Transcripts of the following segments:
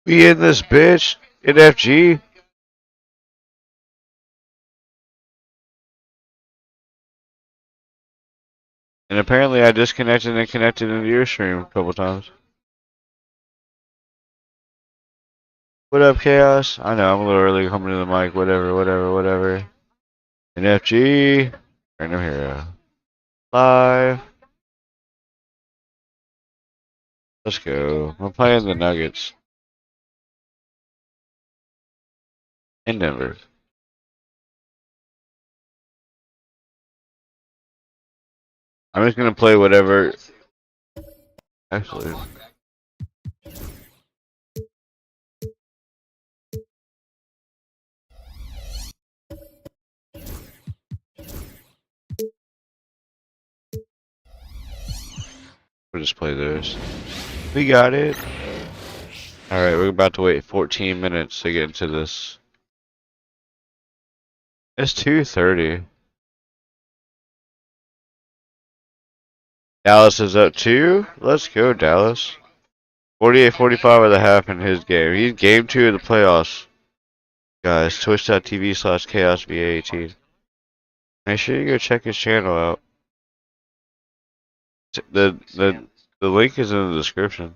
We in this bitch. NFG. And apparently I disconnected and connected into your stream a couple times. What up, Chaos? I know, I'm a little early coming to the mic. Whatever. NFG. Random Hero. Live. Let's go. I'm playing the Nuggets. In Denver. I'm just gonna play whatever. Actually. We'll just play this. We got it. Alright, we're about to wait 14 minutes to get into this. It's 2:30. Dallas is up 2. Let's go, Dallas. 48-45 of the half in his game. He's game 2 of the playoffs. Guys, twitch.tv/chaosva18. Make sure you go check his channel out. The link is in the description.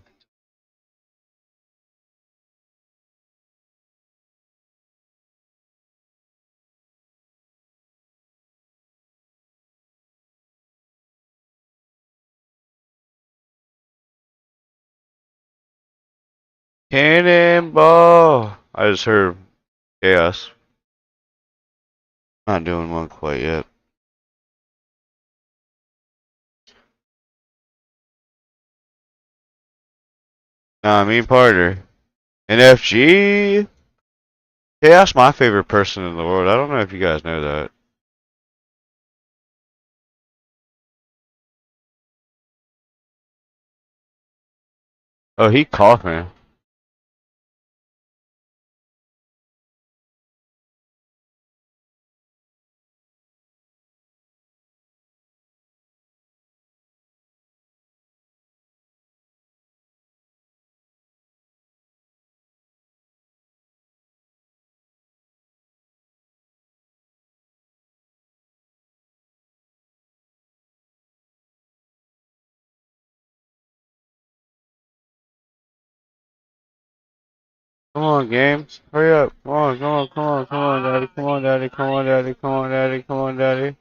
Cannonball! I just heard chaos. Not doing one quite yet. Nah, me and partner. NFG? Chaos, my favorite person in the world. I don't know if you guys know that. Oh, he coughing. Come on, games. Hurry up. Come on, daddy. Come on, daddy.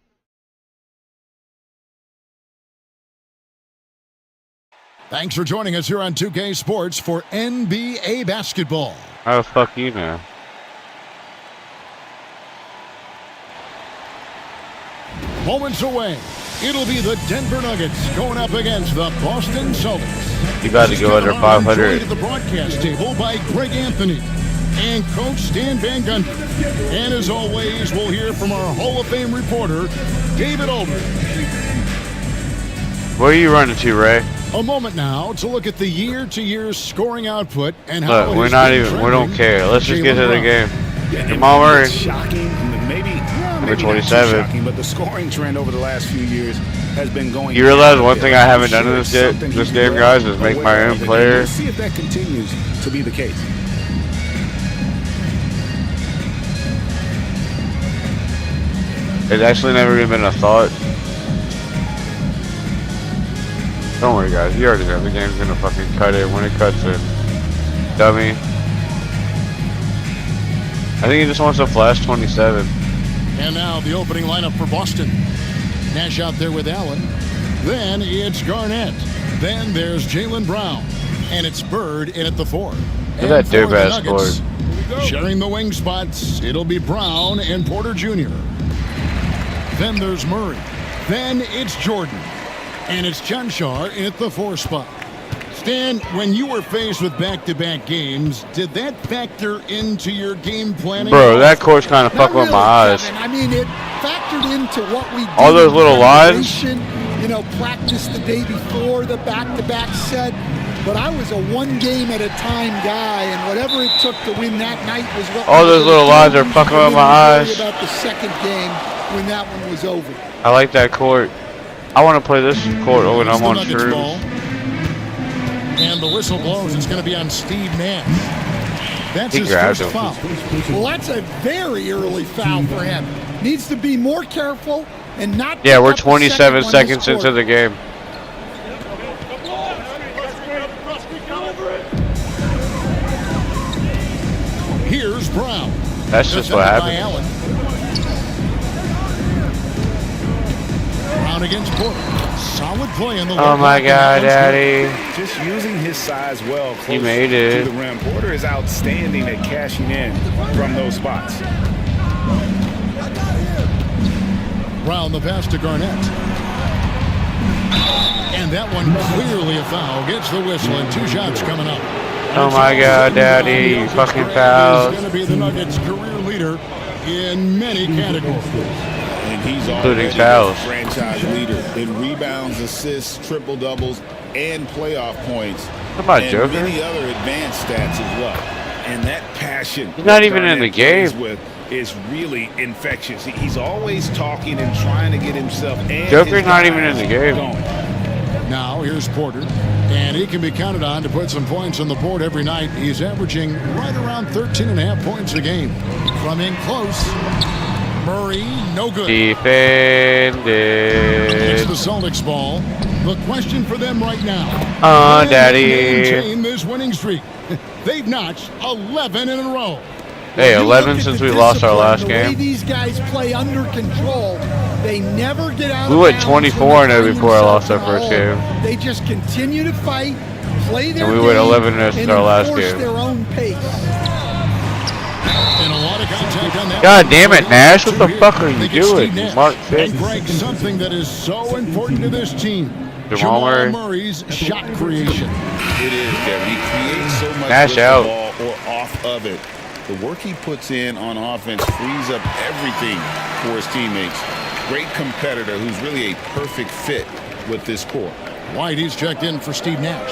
Thanks for joining us here on 2K Sports for NBA basketball. How the fuck you know? Moments away, it'll be the Denver Nuggets going up against the Boston Celtics. You got to go under 500. To the broadcast table by Greg Anthony and Coach Stan Van Gundy. And as always, we'll hear from our Hall of Fame reporter, David Aldridge. Where are you running to, Ray? A moment now to look at the year-to-year scoring output and how Look, we don't care. Let's just get to the game. Come on, Murray. Shocking, maybe Number 27. shocking, but the scoring trend over the last few years has been going. You realize one thing I haven't done in this game, guys, is make my own player. Let's see if that continues to be the case. It's actually never even been a thought. Don't worry, guys. You already know the game's gonna fucking cut it when it cuts it. Dummy. I think he just wants to flash 27. And now the opening lineup for Boston. Nash out there with Allen. Then it's Garnett. Then there's Jaylen Brown. And it's Bird in at the 4. Look at that dirtbag scored. Sharing the wing spots, it'll be Brown and Porter Jr. Then there's Murray. Then it's Jordan. And it's Janshar in at the 4 spot. Stan, when you were faced with back-to-back games, did that factor into your game planning? Bro, that court's kind of fucking with my eyes. Kevin. I mean, it factored into what we did. All those little lines. You know, practice the day before the back-to-back set. But I was a one-game-at-a-time guy, and whatever it took to win that night was what. All those little lines are fucking with my eyes. About the second game when that one was over. I like that court. I want to play this court when I'm on shrooms. And the whistle blows. It's going to be on Steve Nash. That's He his grabbed first him. foul. Well, that's a very early foul for him. Needs to be more careful and not. Yeah, pick we're up the 27 second one seconds this into quarter. the game. Here's Brown. That's just what Defended by happened. Allen. Brown against Porter. Solid play in the Oh my God, Daddy. Just using his size well He close made it. to the rim. Porter is outstanding at cashing in from those spots. Brown the pass to Garnett. And that one clearly a foul. Gets the whistle and 2 shots coming up. Oh my God, Daddy, you fucking He's fouled. going to be the Nuggets' career leader in many categories. And he's Including already fouls. a franchise leader in rebounds, assists, triple doubles, and playoff points. Come on, and Joker. many other advanced stats as well. And that passion He's not that even in Garnett the game. plays with is really infectious. He's always talking and trying to get himself and Joker's his not even guys in the game. going. Now here's Porter, and he can be counted on to put some points on the board every night. He's averaging right around 13.5 points a game. From in close, Murray, no good. It's Defended. the Celtics ball. The question for them right now. Oh, Can they Daddy. maintain this winning streak? They've notched 11 in a row. Hey, You 11 look at since the we lost our discipline, last the way game. these guys play under control. They never get out We of went bounds 24 when and they 0 find before I lost themselves our in a first hole. game. They just continue to fight, play their And we game, went 11 in and our last enforce game. their own pace. And a lot of contact on that. God one. damn it, Nash. What the Two fuck are here. you They get Steve doing? Nash. Mark And 6. Greg, something that is so important to this team. Jamal Murray. Murray's shot creation. It is, Kevin. He creates so much Nash with out. the ball or off of it. The work he puts in on offense frees up everything for his teammates. Great competitor who's really a perfect fit with this core. White, he's checked in for Steve Nash.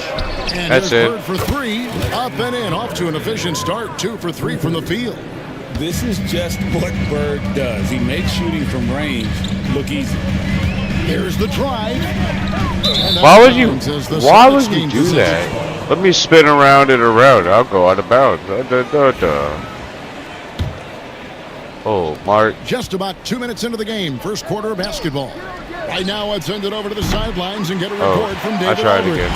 And That's here's it. Bird for 3. Up and in. Off to an efficient start. 2 for 3 from the field. This is just what Bird does. He makes shooting from range look easy. Here's the drive. And Why would that you? bounds as the Why Celtics would you gain do possession. that? Let me spin around and around. I'll go out of bounds. Oh, Mark. Just about 2 minutes into the game. First quarter of basketball. Right now, let's send it over to the sidelines and get a report from I David tried Aldridge. again.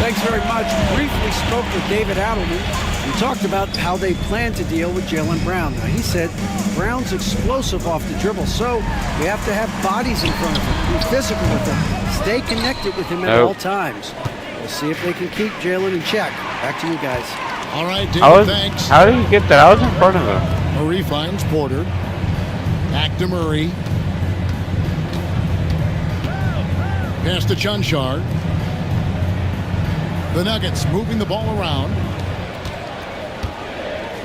Thanks very much. Briefly spoke with David Adelman and talked about how they plan to deal with Jaylen Brown. Now, he said Brown's explosive off the dribble, so we have to have bodies in front of him, be physical with him, stay connected with him at Nope. all times. We'll see if they can keep Jaylen in check. Back to you guys. All right, David, thanks. How did he get that? I was in front of him. Murray finds Porter. Back to Murray. Pass to Chunchar. The Nuggets moving the ball around.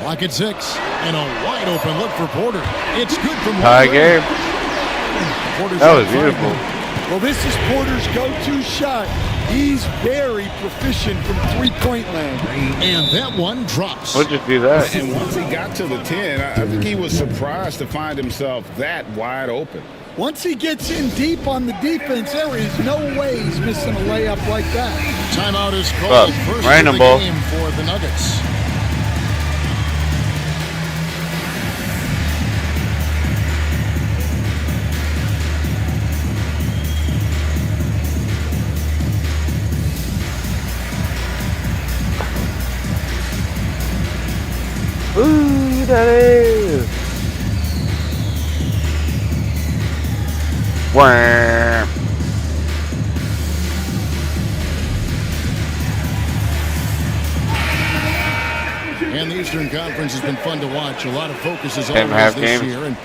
Clock at 6. And a wide open look for Porter. It's good from Tie one game. range. Porter's That on was fire. beautiful. Well, this is Porter's go-to shot. He's very proficient from three-point land. And that one drops. We'll just do that. And once he got to the 10, I think he was surprised to find himself that wide open. Once he gets in deep on the defense, there is no way he's missing a layup like that. Timeout is called. Well, First random of the ball. game for the Nuggets. Ooh, Daddy. Wham. And the Eastern Conference has been fun to watch. A lot of focus is 10.5 always this games. year. And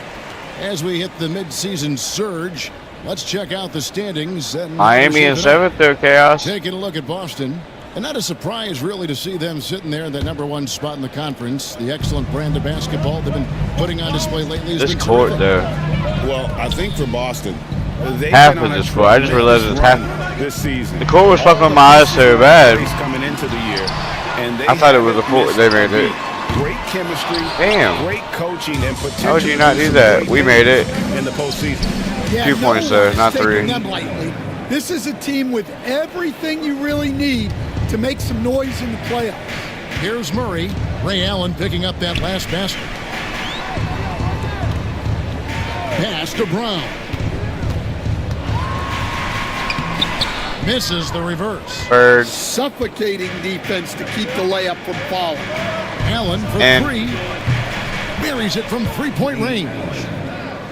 as we hit the midseason surge, let's check out the standings. And Miami in 7th there, Chaos. Taking a look at Boston. And not a surprise, really, to see them sitting there in that #1 spot in the conference. The excellent brand of basketball they've been putting on display lately has This been court terrific. there. Well, I think for Boston, they've Half been on of a this court. I just realized it's tremendous half. run this season. The court was fucking All with my eyes of so these bad. plays coming into the year, and they I thought it was haven't a full- missed they made a it. beat. Great chemistry, Damn. great coaching, and potential. How would you not to do some that? great We made it. things in the postseason. Yeah, 2 points there, one's not taking 3. them lightly. This is a team with everything you really need to make some noise in the playoffs. Here's Murray. Ray Allen picking up that last basket. Pass to Brown. Misses the reverse. Bird. Suffocating defense to keep the layup from falling. Allen for three. Buries it from three-point range.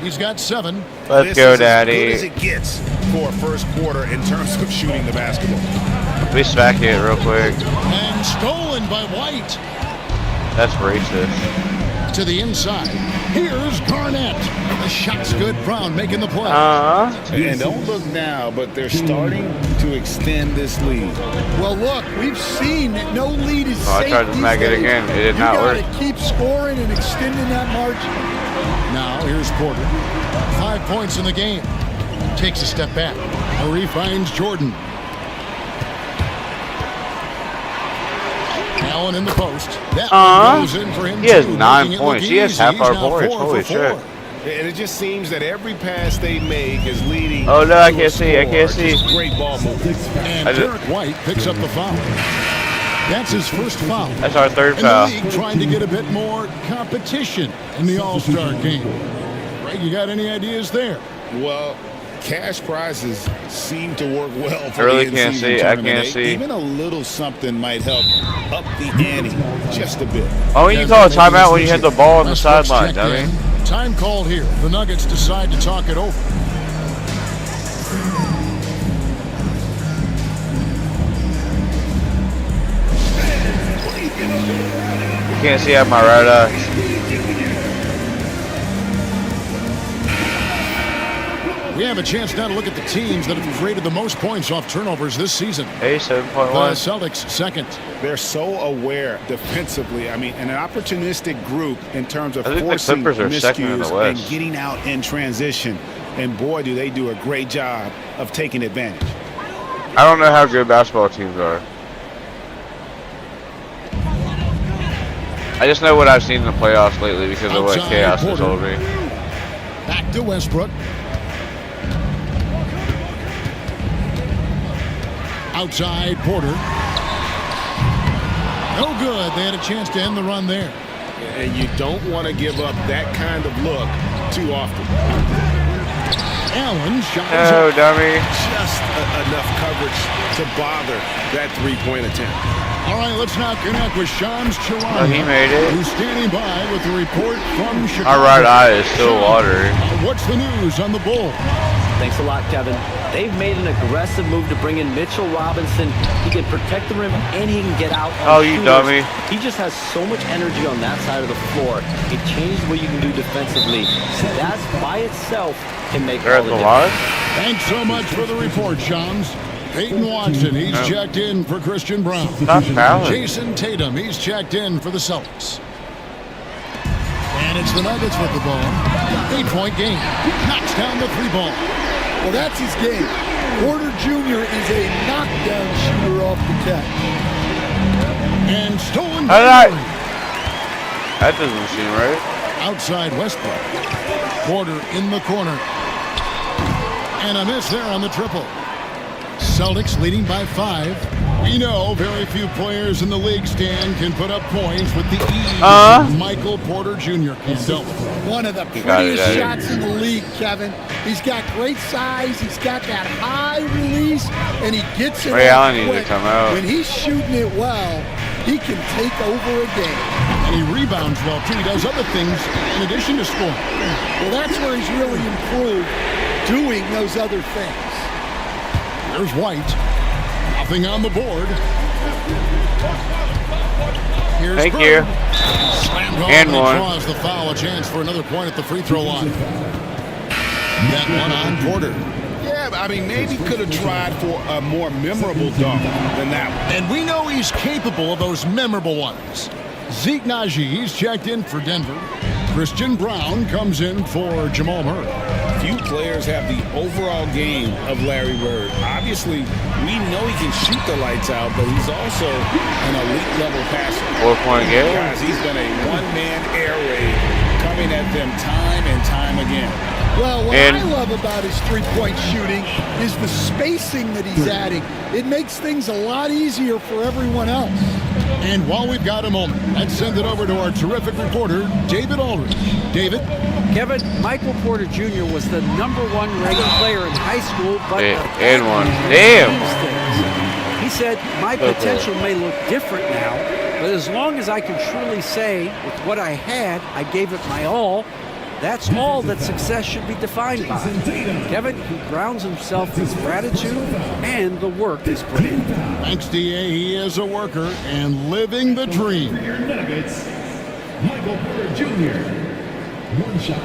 He's got 7. Let's go, Daddy. As good as it gets for a first quarter in terms of shooting the basketball. We smack it real quick. And stolen by White. That's racist. To the inside. Here's Garnett. The shot's good. Brown making the play. And don't look now, but they're starting to extend this lead. Well, look, we've seen that no lead is safe. I tried to smack it again. It did not work. You got to keep scoring and extending that margin. Now, here's Porter. 5 points in the game. Takes a step back. Murray finds Jordan. Allen in the post. That one goes in for him. He has 9 points. He has half our points. Holy shit. And it just seems that every pass they make is leading. Oh no, I can't see. I can't see. Great ball movement. And Derek White picks up the foul. That's his first foul. That's our third and foul. The league trying to get a bit more competition in the All-Star game. Greg, you got any ideas there? Well, cash prizes seem to work well for I really the can't in-season see. I tournament. can't see. Even a little something might help up the ante just a bit. Oh, you call a timeout when you hit the ball on the sideline, dummy. Time called here. The Nuggets decide to talk it over. You can't see out my right eye. We have a chance now to look at the teams that have created the most points off turnovers this season. Hey, 7.1. The Celtics second. They're so aware defensively. I mean, an opportunistic group in terms of I think the forcing Clippers are second in the miscues West. and getting out in transition. And boy, do they do a great job of taking advantage. I don't know how good basketball teams are. I just know what I've seen in the playoffs lately because of what Chaos has told me. Back to Westbrook. Outside Porter. No good. They had a chance to end the run there. And you don't want to give up that kind of look too often. Allen shot. Oh, dummy. Just enough coverage to bother that three-point attempt. All right, let's now connect with Shams Charania. Oh, he made it. Who's standing by with the report from Chicago. My right eye is still watery. What's the news on the Bulls? Thanks a lot, Kevin. They've made an aggressive move to bring in Mitchell Robinson. He can protect the rim and he can get out on Oh, you shooters. dummy. He just has so much energy on that side of the floor. It changes what you can do defensively. That by itself can make They're all at the the difference. line? Thanks so much for the report, Shams. Peyton Watson, he's checked in for Christian Brown. Stop fouling. Jason Tatum, he's checked in for the Celtics. And it's the Nuggets with the ball. 8-point game. Knocks down the 3-ball. Well, that's his game. Porter Jr. is a knockdown shooter off the catch. And stolen How by did I- Murray. That doesn't seem right. Outside Westbrook. Porter in the corner. And a miss there on the triple. Celtics leading by 5. We know very few players in the league, Stan, can put up points with the ease Michael Porter Jr. can do. One of the got it, prettiest Eddie. shots in the league, Kevin. He's got great size. He's got that high release, and he gets it Ray out Allen needs to quick. come out. When he's shooting it well, he can take over a game. And he rebounds well, too. He does other things in addition to scoring. Well, that's where he's really improved, doing those other things. There's White. Nothing on the board. Here's Thank Brown. you. Slam dunk And he one. draws the foul. A chance for another point at the free throw line. That one on Porter. Yeah, I mean, maybe could have tried for a more memorable dunk than that one. And we know he's capable of those memorable ones. Zeke Naji, he's checked in for Denver. Christian Brown comes in for Jamal Murray. Few players have the overall game of Larry Bird. Obviously, we know he can shoot the lights out, but he's also an elite level passer. 4-point game. Guys, he's been a one-man air raid coming at them time and time again. Well, what And- I love about his three-point shooting is the spacing that he's adding. It makes things a lot easier for everyone else. And while we've got a moment, let's send it over to our terrific reporter, David Aldridge. David? Kevin, Michael Porter Jr. was the #1 ranked player in high school, but and one. Damn. He said, my potential may look different now, but as long as I can truly say with what I had, I gave it my all. That's all that success should be defined by. Kevin, he grounds himself in gratitude and the work he's put in. Thanks, DA. He is a worker and living the dream. Your Nuggets, Michael Porter Jr. One shot.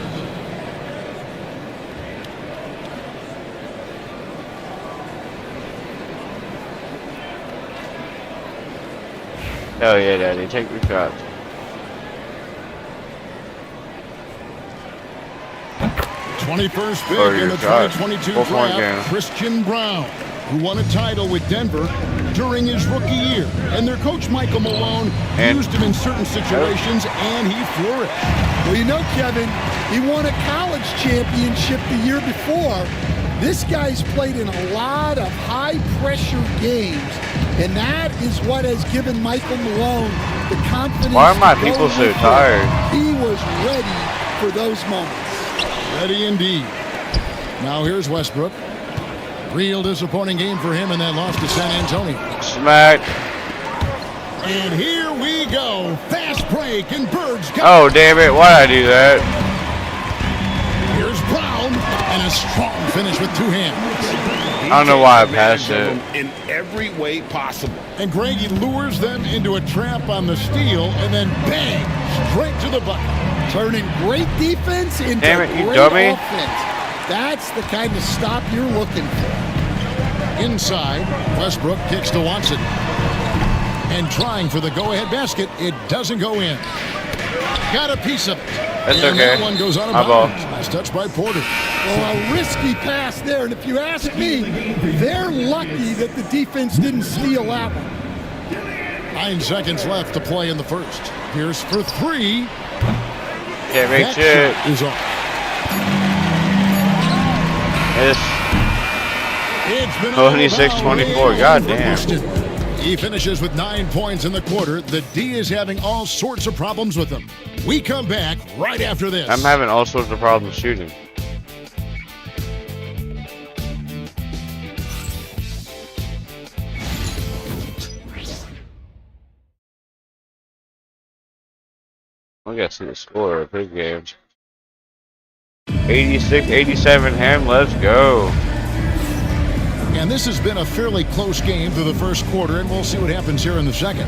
Hell yeah, Daddy. Take your shots. #21st pick Or in your the shot. 2022 4-point draft, game. Christian Brown, who won a title with Denver during his rookie year. And their coach, Michael Malone, used him in certain situations, and he flourished. Well, you know, Kevin, he won a college championship the year before. This guy's played in a lot of high-pressure games, and that is what has given Michael Malone the confidence. Why are my to go people so with it. tired? He was ready for those moments. Ready indeed. Now here's Westbrook. Real disappointing game for him in that loss to San Antonio. Smack. And here we go. Fast break, and Bird's got Oh, damn it. Why'd I do that? Here's Brown, and a strong finish with two hands. I don't know why I passed it. In every way possible. And Greggy lures them into a trap on the steal, and then bang, straight to the bucket. Turning great defense into Damn it, you great dummy. offense. That's the kind of stop you're looking for. Inside, Westbrook kicks to Watson. And trying for the go-ahead basket, it doesn't go in. Got a piece of it. That's and okay. that one goes out of My ball. bounds. Nice touch by Porter. Well, a risky pass there, and if you ask me, they're lucky that the defense didn't steal that one. 9 seconds left to play in the first. Here's for three. Can't make That shit. shot is off. It's been 26-24. God damn. He finishes with 9 points in the quarter. The D is having all sorts of problems with him. We come back right after this. I'm having all sorts of problems shooting. I gotta see the score of big games. 86-87 Ham, let's go. And this has been a fairly close game through the first quarter, and we'll see what happens here in the second.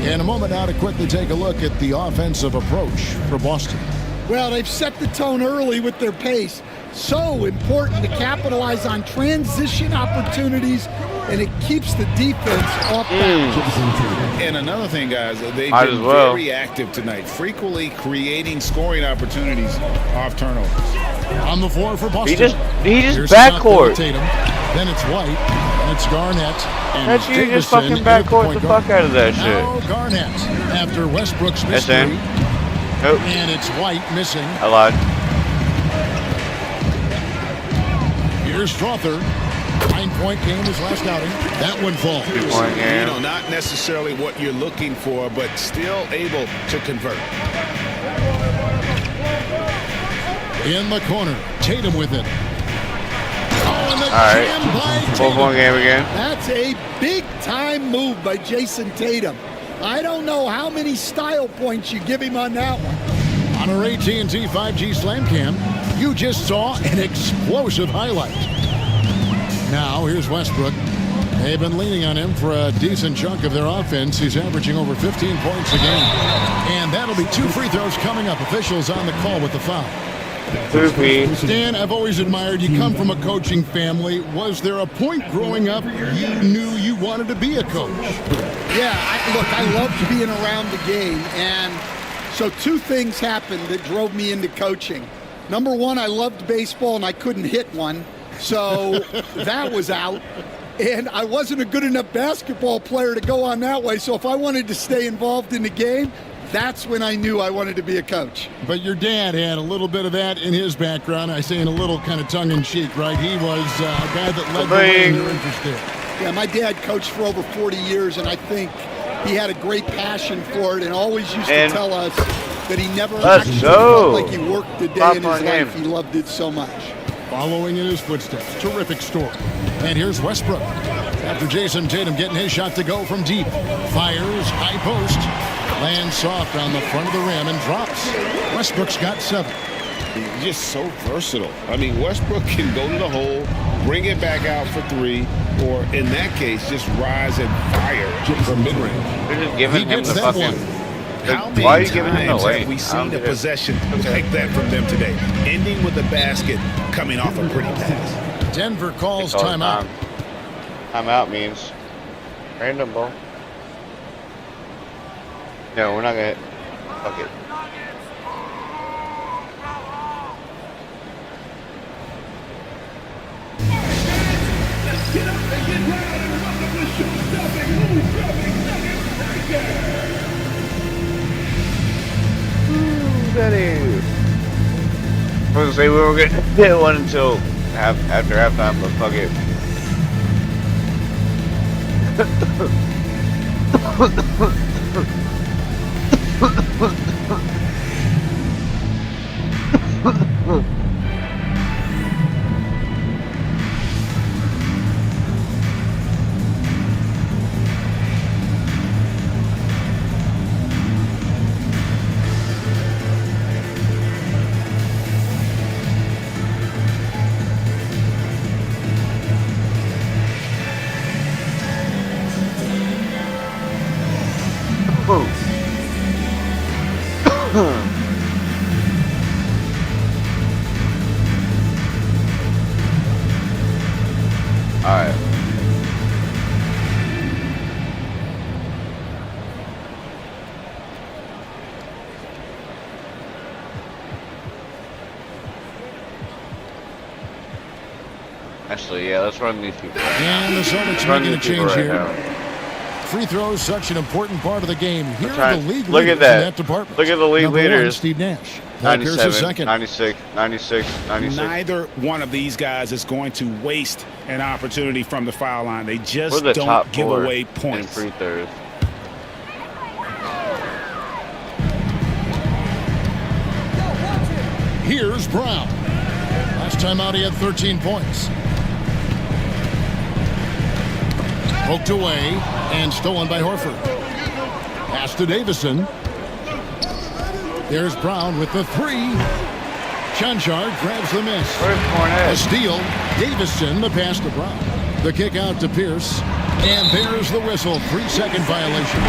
In a moment now to quickly take a look at the offensive approach for Boston. Well, they've set the tone early with their pace. So important to capitalize on transition opportunities, and it keeps the defense off balance. And another thing, guys, they've Might been as well. very active tonight, frequently creating scoring opportunities off turnovers. On the floor for Boston. He just Here's the knock backcourt. to Tatum. Then it's White, and it's Garnett. And That's you just Davison fucking in at the backcourt point the guard. fuck out of that shit. Now Garnett after Westbrook's That's mystery. in. Nope. And it's White missing. I lied. Here's Strother. 9-point game his last outing. That one falls. 2-point game. Not necessarily what you're looking for, but still able to convert. In the corner. Tatum with it. Oh, and the Alright. jam by 4-point Tatum. game again. That's a big-time move by Jason Tatum. I don't know how many style points you give him on that one. On our AT&T 5G Slam Cam, you just saw an explosive highlight. Now, here's Westbrook. They've been leaning on him for a decent chunk of their offense. He's averaging over 15 points a game. And that'll be 2 free throws coming up. Officials on the call with the foul. Poopy. Stan, I've always admired you. Come from a coaching family. Was there a point growing up you knew you wanted to be a coach? Yeah, I loved being around the game, and so 2 things happened that drove me into coaching. Number one, I loved baseball, and I couldn't hit one, so that was out. And I wasn't a good enough basketball player to go on that way, so if I wanted to stay involved in the game, that's when I knew I wanted to be a coach. But your dad had a little bit of that in his background. I say in a little kind of tongue-in-cheek, right? He was a guy that led the way in your interest there. Yeah, my dad coached for over 40 years, and I think he had a great passion for it and always used And to tell us that he never let's actually go. felt like he worked a day Pop in his on life. him. He loved it so much. Following in his footsteps, terrific story. And here's Westbrook. After Jason Tatum getting his shot to go from deep. Fires, high post. Lands soft on the front of the rim and drops. Westbrook's got 7. He's just so versatile. I mean, Westbrook can go to the hole, bring it back out for 3, or in that case, just rise and fire from mid-range. You're just He giving him gets the that fucking. one. How Why are many you giving him the times lane? have we I seen don't a get it. possession like that from them today, ending with a basket coming off a pretty pass? Denver calls Call timeout. Timeout means random ball. No, we're not gonna. Fuck it. I was gonna say we were gonna hit one until after halftime, but fuck it. Alright. Actually, yeah, let's run these people. And the Celtics Run making a these people change right here. now. Free throws, such an important part of the game. Here are the trying- league look at leaders that. in that department. Look at the league Number 1, leaders. Steve Nash. Paul Pierce is 97, second. 96, 96, 96. Neither one of these guys is going to waste an opportunity from the foul line. They We're just the don't top give 4 away in points. free throws. Here's Brown. Last time out, he had 13 points. Poked away and stolen by Horford. Pass to Davison. There's Brown with the 3. Chanchard grabs the miss. Where's A Cornette? steal. Davison, the pass to Brown. The kick out to Pierce. And there's the whistle. 3-second violation.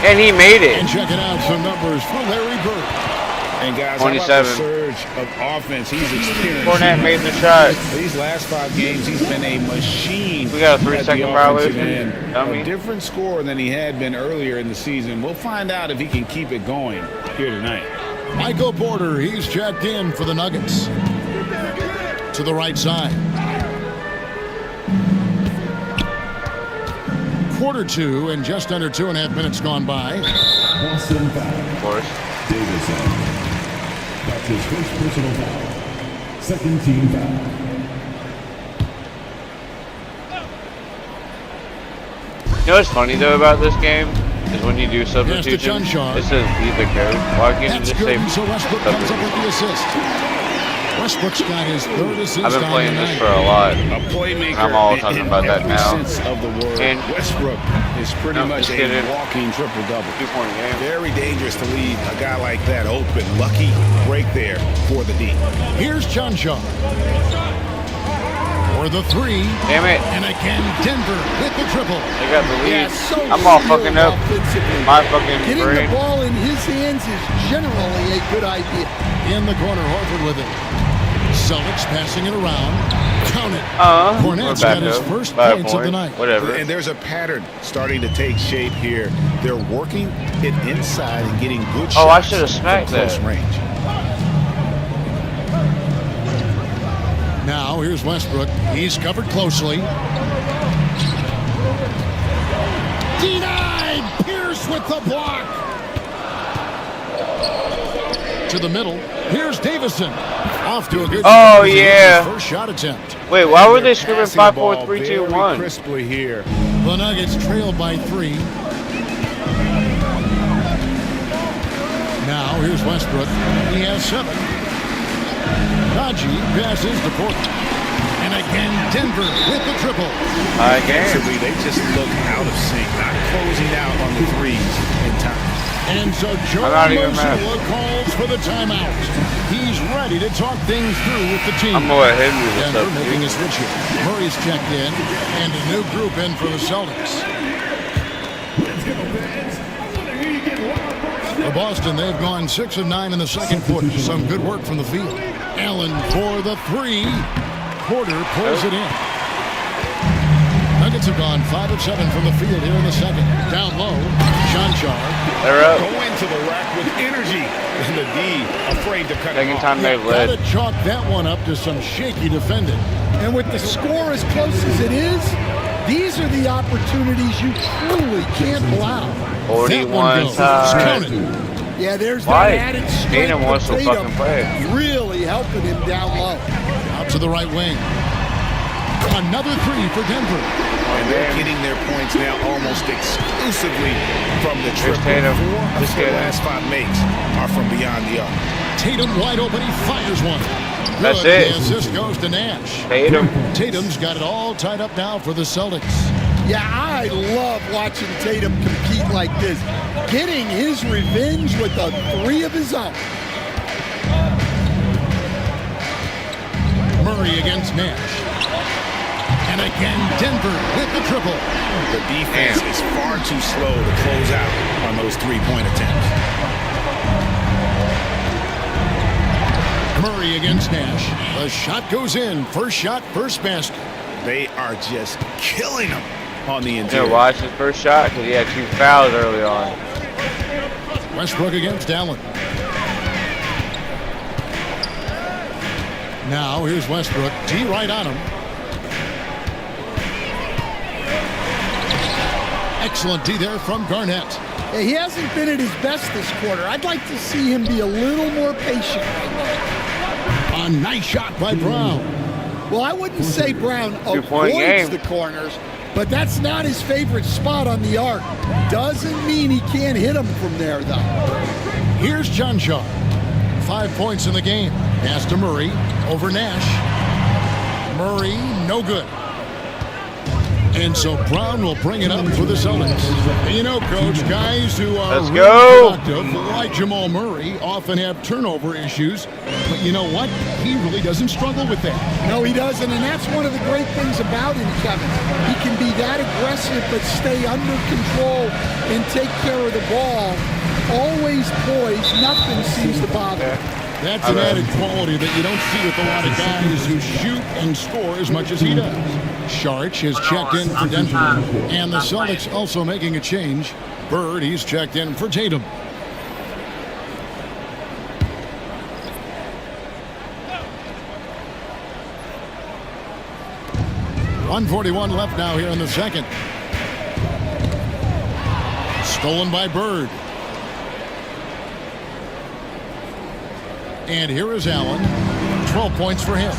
And he made And it. checking out some numbers for Larry Bird. And guys, how about the 27. surge of offense he's experienced? Cornette made the shot. These last 5 games, he's been a machine. We got a at the 3-second offensive violation. end. Dummy. A different score than he had been earlier in the season. We'll find out if he can keep it going here tonight. Michael Porter, he's checked in for the Nuggets. To the right side. Quarter 2 and just under 2.5 minutes gone by. Boston foul. Of course. Davison. That's his first personal foul. Second team foul. You know what's funny though about this game is when you do substitution, Chanchar. it says leave the coach. Why can't you That's just good. say And so Westbrook comes up with substitution? the assist. Westbrook's got his 3rd assist I've been on playing the this night. for a lot. A playmaker I'm all in talking about that every now. sense of the word. And- Westbrook is pretty No, much just kidding. a walking triple-double. 2-point game. Very dangerous to leave a guy like that open. Lucky break there for the D. Here's Chanchar. For the 3. Damn it. And again, Denver with the triple. They got the lead. Yeah, so I'm all skilled fucking up. offensively. My fucking Getting brain. the ball in his hands is generally a good idea. In the corner, Horford with it. Celtics passing it around. Count it. We're Cornette's back got his up first by a points of the point. night. Whatever. And there's a pattern starting to take shape here. They're working it inside and getting good shots. Oh, I should have smacked from close that. range. Now, here's Westbrook. He's covered closely. Denied! Pierce with the block. To the middle. Here's Davison. Off to a good Oh, start. yeah. First shot attempt. Wait, why were They're they screaming passing the 5, 4, ball 3, 2, very 1? crisply here. The Nuggets trail by 3. Now here's Westbrook. He has 7. Najee passes to Porter. And again, Denver with the triple. Defensively, they just look out of sync, not closing out on the threes in time. And so Joe Mercier calls for the timeout. He's ready to talk things through with the team. I'm going to let him do this Denver stuff. making a switch here. Murray's checked in, and a new group in for the Celtics. For Boston, they've gone 6 of 9 in the second quarter. Some good work from the field. Allen for the 3. Porter pulls it in. Nuggets have gone 5 of 7 from the field here in the second. Down low, Janchar. They're up. Go into the rack with energy. And the D afraid to cut Second him time off. they've Gotta led. chalk that one up to some shaky defending. And with the score as close as it is, these are the opportunities you truly can't allow. 41 times. Yeah, there's Why? that added strength Tatum wants of to Tatum fucking play. really helping him down low. Out to the right wing. Another 3 for Denver. And they're getting their points now almost exclusively from the triple. Tatum. 4 of the last 5 makes are from beyond the arc. Tatum wide open. He fires one. That's Good. it. The assist goes to Nash. Tatum. Tatum's got it all tied up now for the Celtics. Yeah, I love watching Tatum compete like this. Getting his revenge with a 3 of his own. Murray against Nash. And again, Denver with the triple. The defense is far too slow to close out on those 3-point attempts. Murray against Nash. The shot goes in. First shot, first basket. They are just killing him on the Yeah, interior. watch his first shot because he had 2 fouls early on. Westbrook against Allen. Now here's Westbrook. D right on him. Excellent D there from Garnett. Yeah, he hasn't been at his best this quarter. I'd like to see him be a little more patient right now. A nice shot by Brown. Well, I wouldn't say Brown Two-point avoids game. the corners, but that's not his favorite spot on the arc. Doesn't mean he can't hit them from there, though. Here's Janchar. 5 points in the game. Pass to Murray over Nash. Murray, no good. And so Brown will bring it up for the Celtics. And you know, Coach, guys who are Let's really go. productive, like Jamal Murray, often have turnover issues. But you know what? He really doesn't struggle with that. No, he doesn't, and that's one of the great things about him, Kevin. He can be that aggressive but stay under control and take care of the ball. Always poised. Nothing seems to bother him. That's an added quality that you don't see with a lot of guys who shoot and score as much as he does. Sharch has checked in for Denver, and the Celtics also making a change. Bird, he's checked in for Tatum. .141 left now here in the second. Stolen by Bird. And here is Allen. 12 points for him.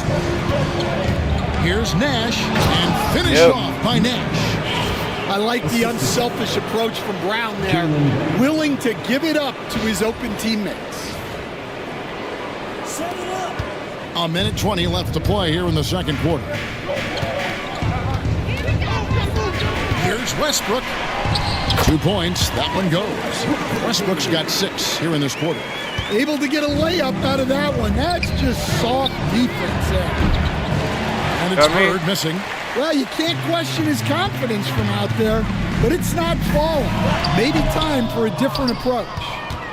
Here's Nash, and finished off by Nash. I like the unselfish approach from Brown there, willing to give it up to his open teammates. A minute 20 left to play here in the second quarter. Here's Westbrook. 2 points. That one goes. Westbrook's got 6 here in this quarter. Able to get a layup out of that one. That's just soft defense there. And it's Bird missing. Well, you can't question his confidence from out there, but it's not falling. Maybe time for a different approach.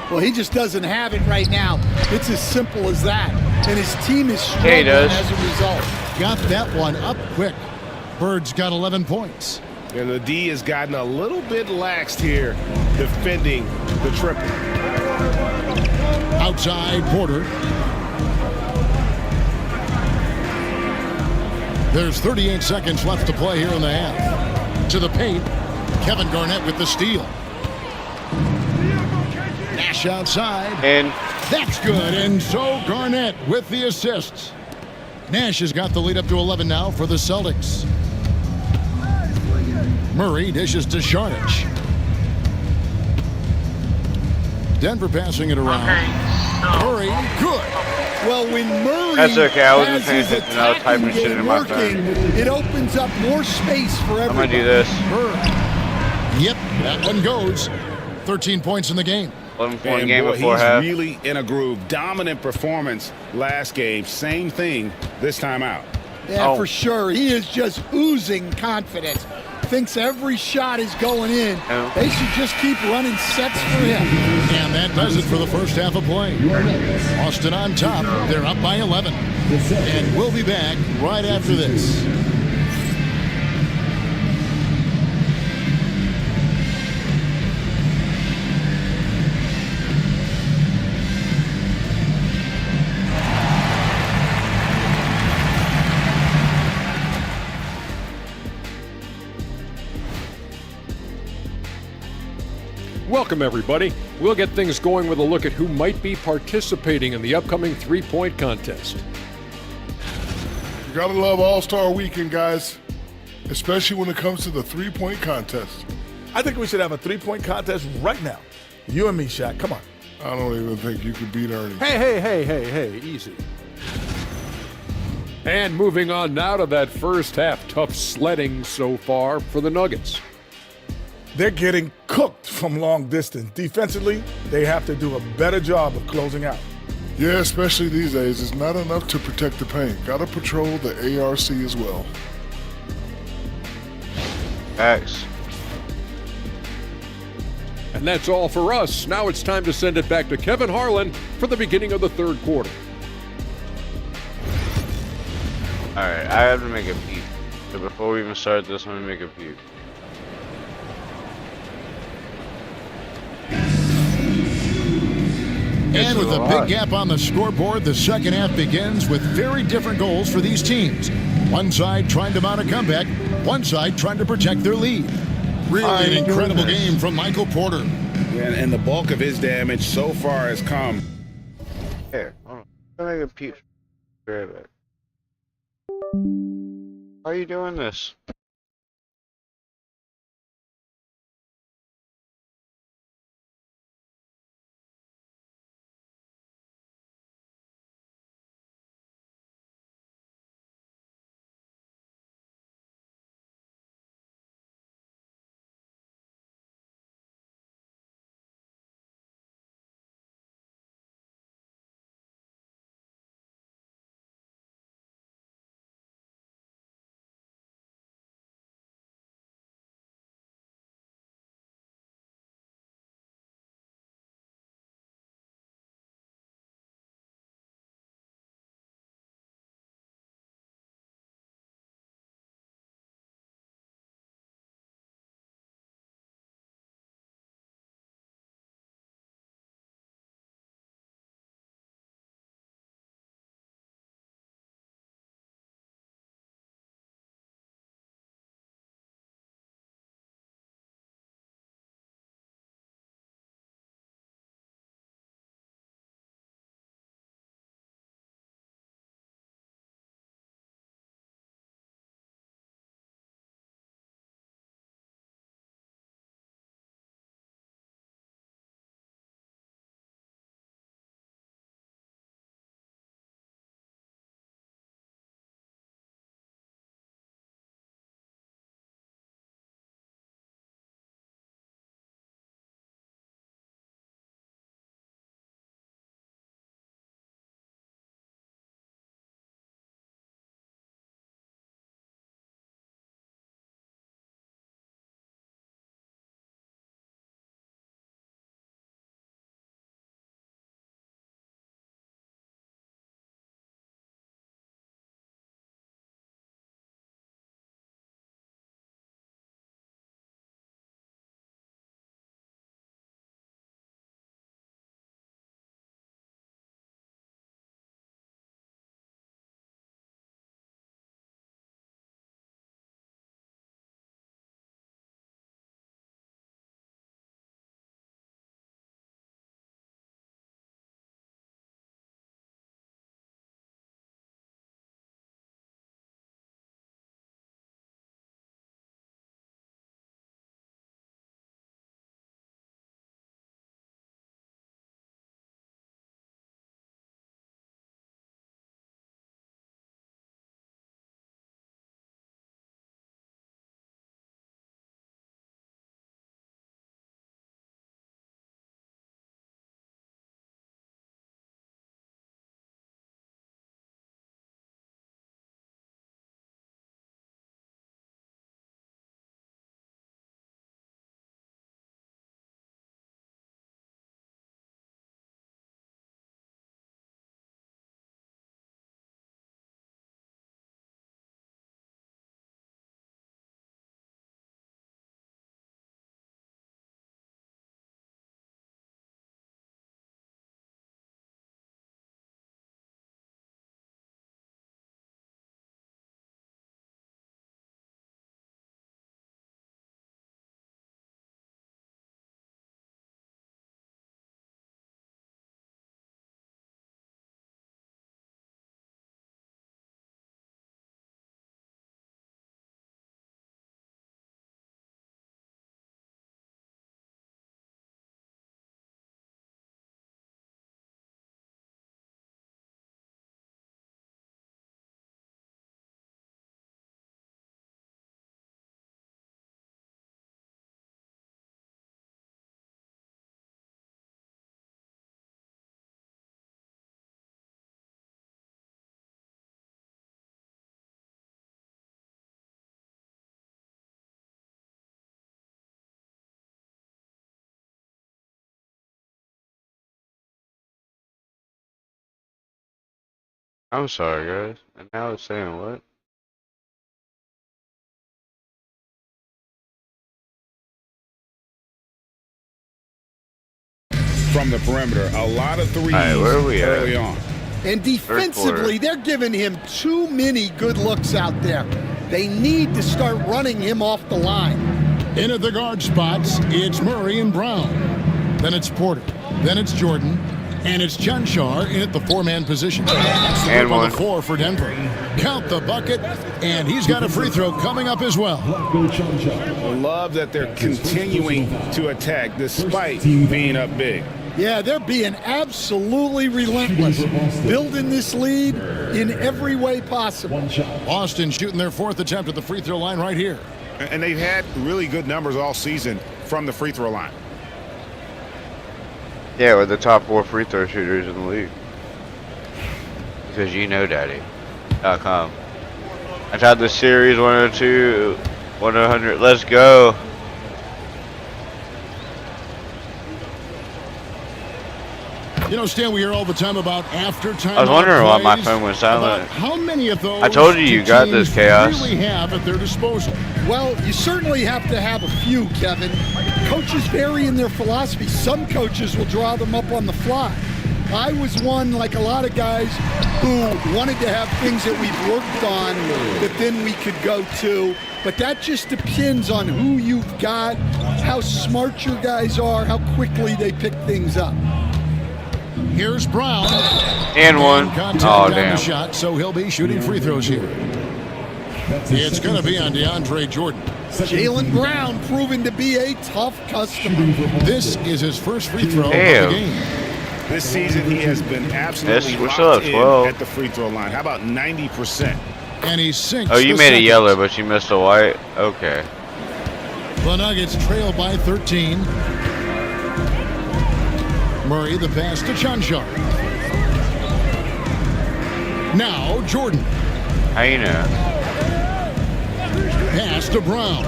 Well, he just doesn't have it right now. It's as simple as that. And his team is struggling as a result. Got that one up quick. Bird's got 11 points. And the D has gotten a little bit laxed here defending the triple. Outside Porter. There's 38 seconds left to play here in the half. To the paint. Kevin Garnett with the steal. Nash outside. And that's good. And so Garnett with the assists. Nash has got the lead up to 11 now for the Celtics. Murray dishes to Sharch. Denver passing it around. Murray, good. Well, when Murray That's okay, I wasn't has paying his attention. I was attacking typing shit game in my working, phone. it opens up more space for I'm everybody. gonna do this. Yep, that one goes. 13 points in the game. 11-point And game boy, before he's half. really in a groove. Dominant performance last game. Same thing this time out. Yeah, Oh. for sure. He is just oozing confidence. Thinks every shot is going in. Oh. They should just keep running sets for him. And that does it for the first half of play. Austin on top. They're up by 11. And we'll be back right after this. Welcome, everybody. We'll get things going with a look at who might be participating in the upcoming three-point contest. You gotta love All-Star Weekend, guys, especially when it comes to the three-point contest. I think we should have a three-point contest right now. You and me, Shaq. Come on. I don't even think you could beat Ernie. Hey, easy. And moving on now to that first half. Tough sledding so far for the Nuggets. They're getting cooked from long distance. Defensively, they have to do a better job of closing out. Yeah, especially these days. It's not enough to protect the paint. Gotta patrol the ARC as well. Facts. And that's all for us. Now it's time to send it back to Kevin Harlan for the beginning of the third quarter. Alright, I have to make a peep. So before we even start this, let me make a peep. And with a big gap on the scoreboard, the second half begins with very different goals for these teams. One side trying to mount a comeback, one side trying to protect their lead. Really an incredible game from Michael Porter. And the bulk of his damage so far has come. Here, hold on. Let me make a peep. Be right back. How are you doing this? I'm sorry, guys. And now it's saying what? From the perimeter, a lot of threes where are we early at? on. And defensively, they're giving him too many good looks out there. They need to start running him off the line. In at the guard spots, it's Murray and Brown. Then it's Porter. Then it's Jordan. And it's Chanchar in at the four-man position. That's the And on one. the floor for Denver. Count the bucket, and he's got a free throw coming up as well. Love that they're continuing to attack despite being up big. Yeah, they're being absolutely relentless, building this lead in every way possible. Boston shooting their fourth attempt at the free throw line right here. And they've had really good numbers all season from the free throw line. Yeah, we're the top 4 free throw shooters in the league. Because you know daddy.com. I tried the series 102, 100. Let's go. You know, Stan, we hear all the time about after-time. I was wondering why my plays, phone went silent. about how many of those I told you you got this, teams Chaos. really have at their disposal? Well, you certainly have to have a few, Kevin. Coaches vary in their philosophy. Some coaches will draw them up on the fly. I was one, like a lot of guys, who wanted to have things that we've worked on that then we could go to. But that just depends on who you've got, how smart your guys are, how quickly they pick things up. Here's Brown. And one. Contact Oh, on the damn. shot, so he'll be shooting free throws here. It's going to be on DeAndre Jordan. Jaylen Brown proven to be a tough customer. This is his first free throw of the Damn. game. This season, he has been absolutely We're still locked at in 12. at the free throw line. How about 90%? And he sinks Oh, you the made a second. yellow, but you missed a white? Okay. The Nuggets trail by 13. Murray, the pass to Chanchar. Now Jordan. How you know? Pass to Brown.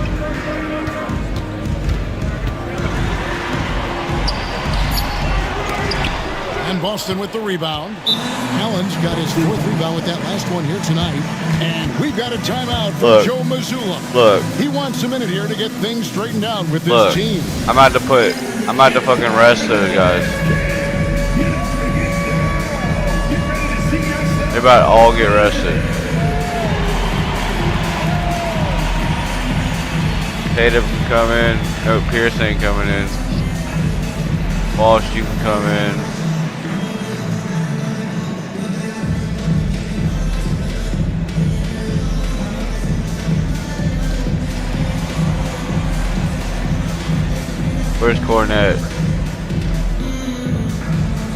And Boston with the rebound. Allen's got his fourth rebound with that last one here tonight. And we've got a timeout for Look. Joe Mazzulla. Look. He wants a minute here to get things straightened out with his Look. team. I'm about to fucking rest those guys. They're about to all get rested. Tatum can come in. No, Pierce ain't coming in. Walsh, you can come in. Where's Cornette?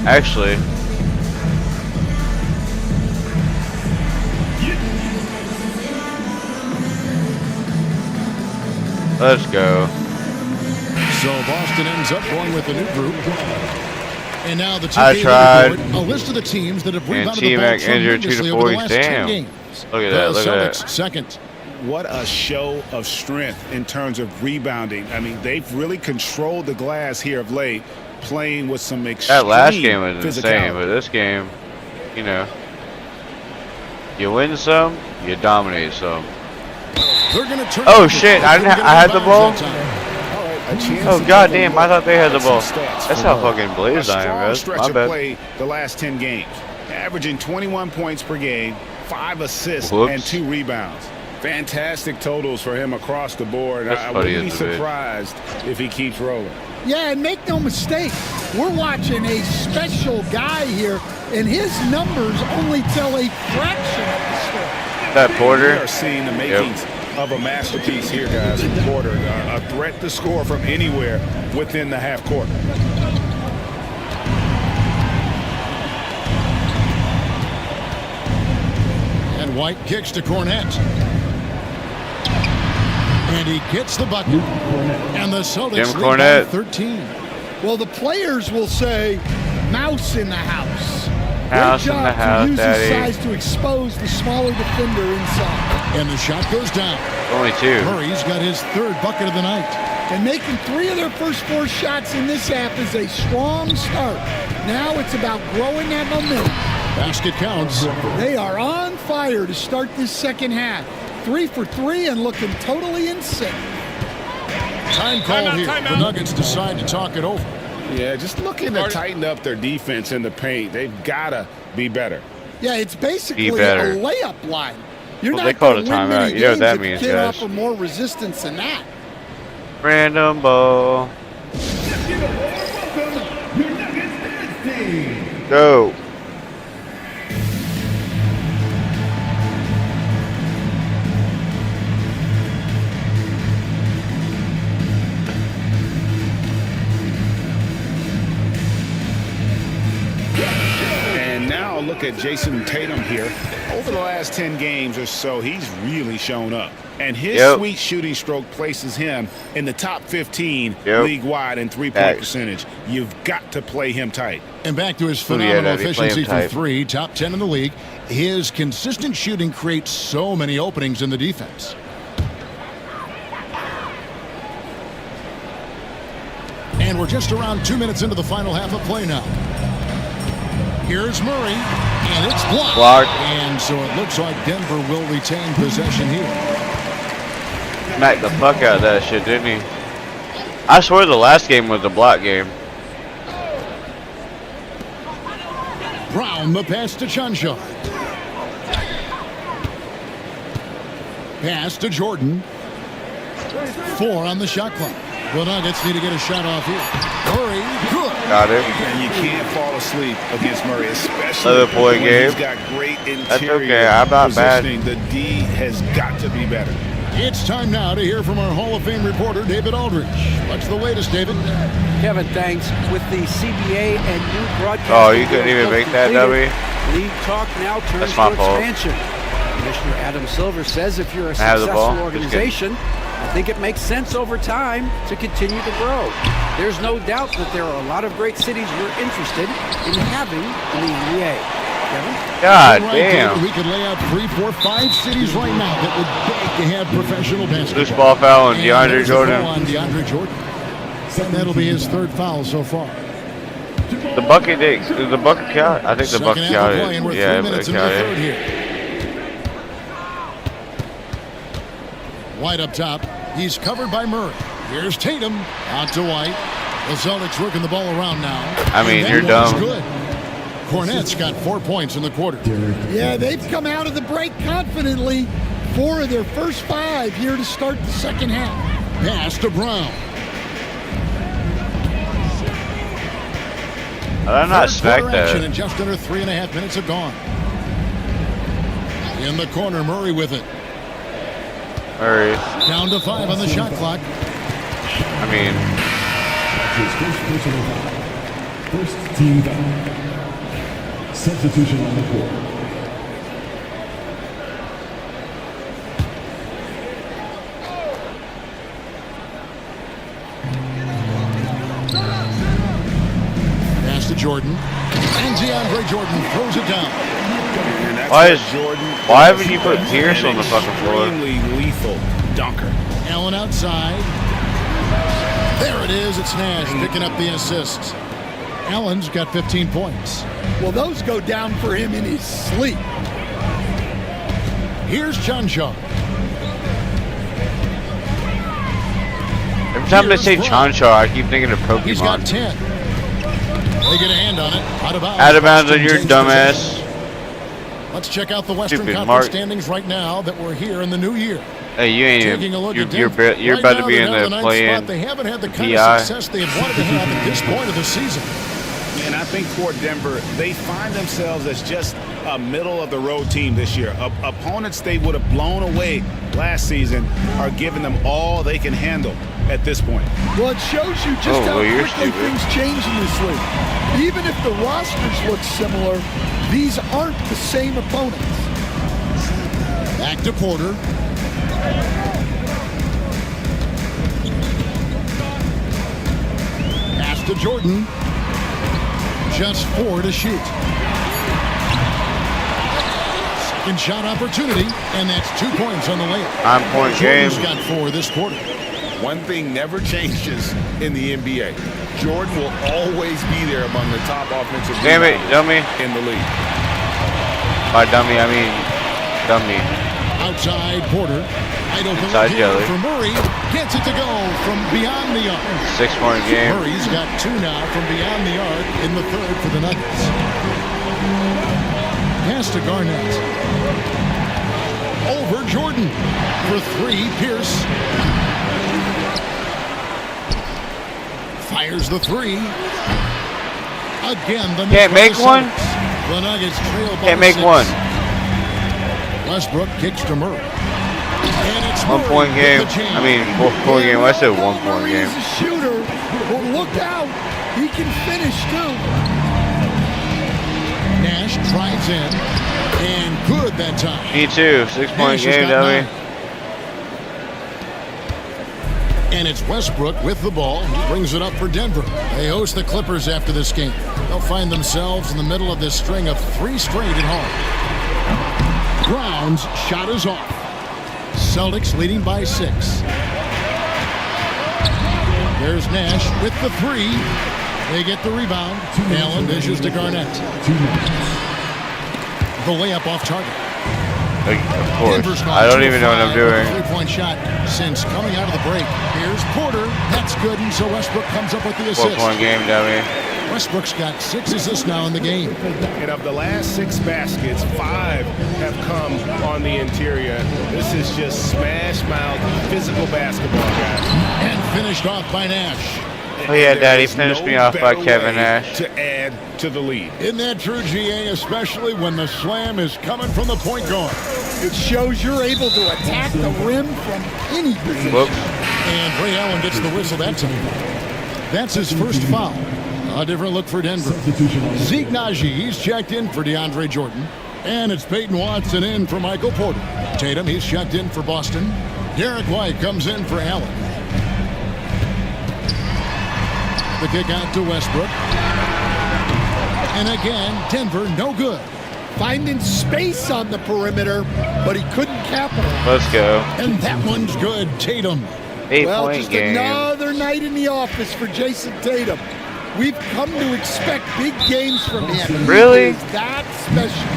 Actually, let's go. So Boston ends up going with a new group. And now the I TK tried. report, a list of the teams that have And rebounded the ball T-Mac injured 2 tremendously to over the 40. last Damn. 10 games. Look at The that. Look at Celtics that. second. What a show of strength in terms of rebounding. I mean, they've really controlled the glass here of late, playing with some extreme That last game was insane, physicality. but this game, you know, you win some, you dominate some. They're gonna turn Oh it. shit! They I couldn't get had out the of ball. bounds that time. All right, a chance Oh to goddamn! take a I thought they had the look ball. at some stats That's for how Murray. fucking blazed I am, strong guys. stretch My of bad. play the last 10 games, averaging 21 points per game, 5 assists, Whoops. and 2 rebounds. Fantastic totals for him across the board. That's I funny wouldn't be as a bitch. surprised if he keeps rolling. Yeah, and make no mistake, we're watching a special guy here, and his numbers only tell a fraction of the story. That We Porter. are seeing the makings of a masterpiece here, guys. Porter, a threat to score from anywhere within the half court. And White kicks to Cornette. And he gets the bucket. And the Celtics Jim lead by Cornette. 13. Well, the players will say, mouse in the house. House Great in job the house, to use his Daddy. size to expose the smaller defender inside. And the shot goes down. Only 2. Murray's got his third bucket of the night. And making 3 of their first 4 shots in this half is a strong start. Now it's about growing that momentum. Basket counts. They are on fire to start this second half. 3 for 3 and looking totally in sync. Time called here. The Nuggets decide to talk it over. Yeah, just looking to tighten up their defense in the paint. They've got to be better. Yeah, it's basically a better. layup line. You're Well, not they called going a to win timeout. many You know what games that if means, you can't guys. offer more resistance than that. Random ball. Go. And now look at Jason Tatum here. Over the last 10 games or so, he's really shown up. And his sweet shooting stroke places him in the top 15 league-wide in three-point percentage. You've got to play him tight. And back to his phenomenal efficiency for three, top 10 in the league. His consistent shooting creates so many openings in the defense. And we're just around 2 minutes into the final half of play now. Here's Murray, and it's blocked. And so it looks like Denver will retain possession here. Smacked the fuck out of that shit, didn't he? I swear the last game was the block game. Brown, the pass to Chanshaw. Pass to Jordan. 4 on the shot clock. The Nuggets need to get a shot off here. Murray, good. Got it. And you can't fall asleep against Murray, especially Another point when game. he's got great interior That's okay. I'm not bad. positioning. The D has got to be better. It's time now to hear from our Hall of Fame reporter, David Aldridge. What's the latest, David? Kevin, thanks. With the CBA and new broadcast. Oh, you couldn't even make that, W? League talk now turns That's my to fault. expansion. Commissioner Adam Silver says if you're a I have the ball. successful organization, I think it makes sense over time to continue to grow. There's no doubt that there are a lot of great cities we're interested in having in the NBA. Kevin? God Right, damn. David, we could lay out 3, 4, 5 cities right now that would beg to have professional basketball. Loose ball foul on And DeAndre there's a Jordan. foul on DeAndre Jordan. And that'll be his 3rd foul so far. The bucket did. The bucket count? I think the Second bucket half of counted. play, and we're 3 Yeah, minutes it into the 3rd counted. here. White up top. He's covered by Murray. Here's Tatum. Out to White. The Celtics working the ball around now. I mean, And that you're ball's dumb. Good. Cornette's got 4 points in the quarter. Yeah, they've come out of the break confidently. 4 of their first 5 here to start the second half. Pass to Brown. I not smack Quarter action, that. and just under 3.5 minutes have gone. In the corner, Murray with it. Murray. Down to 5 on the shot clock. I mean, His first personal foul. First team foul. Substitution on the court. Pass to Jordan. And DeAndre Jordan throws it down. And that's Why what is- Jordan why does. haven't you put He's Pierce an on the fucking floor? Extremely lethal dunker. Allen outside. There it is. It's Nash picking up the assists. Allen's got 15 points. Well, those go down for him in his sleep. Here's Chanshaw. every time they say Chanshaw, I keep thinking of He's got Pokemon. 10. They get a hand on it. Out of bounds. Out of bounds on Boston your takes dumbass. possession. Let's check out the Western Stupid Conference Mark. standings right now that we're here in the new year. Hey, you ain't Taking a even. look at You're Denver. you're Right about to now, be they're in down the ninth play-in. spot. They haven't had the kind PI. of success they have wanted to have at this point of the season. And I think for Denver, they find themselves as just a middle-of-the-road team this year. Opponents they would have blown away last season are giving them all they can handle at this point. Well, it shows you just how well, you're quickly stupid. things change in this league. Even if the rosters look similar, these aren't the same opponents. Back to Porter. Pass to Jordan. Just 4 to shoot. Second shot opportunity, and that's 2 points on the layup. 9-point game. Jordan's got 4 this quarter. One thing never changes in the NBA. Jordan will always be there among the top offensive Damn it, rebounders dummy. in the league. By dummy, I mean dummy. Outside Porter. Idle Inside Jelly. for Murray. Gets it to go from beyond the arc. 6-point game. Murray's got 2 now from beyond the arc in the third for the Nuggets. Pass to Garnett. Over Jordan. For 3, Pierce. Fires the 3. Again, the Can't make one? The Nuggets trail by Can't make 6. one. Westbrook kicks to Murray. And it's 1 point game. I mean, 4-point game. I said 1 point game. He's a shooter, but look out. He can finish, too. Nash drives in. And good that time. Me too. 6-point game, dummy. And it's Westbrook with the ball. He brings it up for Denver. They host the Clippers after this game. They'll find themselves in the middle of this string of 3 straight at home. Brown's shot is off. Celtics leading by 6. There's Nash with the 3. They get the rebound. Allen dishes to Garnett. The layup off target. Of course. I don't even know what I'm doing. 3-point shot since coming out of the break. Here's Porter. That's good, and so Westbrook comes up with the assist. 4-point game, dummy. Westbrook's got 6 assists now in the game. And of the last 6 baskets, 5 have come on the interior. This is just smash mouth physical basketball, guys. And finished off by Nash. Oh yeah, Daddy finished me off by Kevin Nash. To add to the lead. Isn't that true, GA, especially when the slam is coming from the point guard? It shows you're able to attack the rim from any position. Whoops. And Ray Allen gets the whistle that time. That's his first foul. A different look for Denver. Zeke Naji, he's checked in for DeAndre Jordan. And it's Peyton Watson in for Michael Porter. Tatum, he's checked in for Boston. Derek White comes in for Allen. The kick out to Westbrook. And again, Denver no good. Finding space on the perimeter, but he couldn't capitalize. Let's go. And that one's good. Tatum. 8-point Well, just game. another night in the office for Jason Tatum. We've come to expect big games from him. Really? He is that special.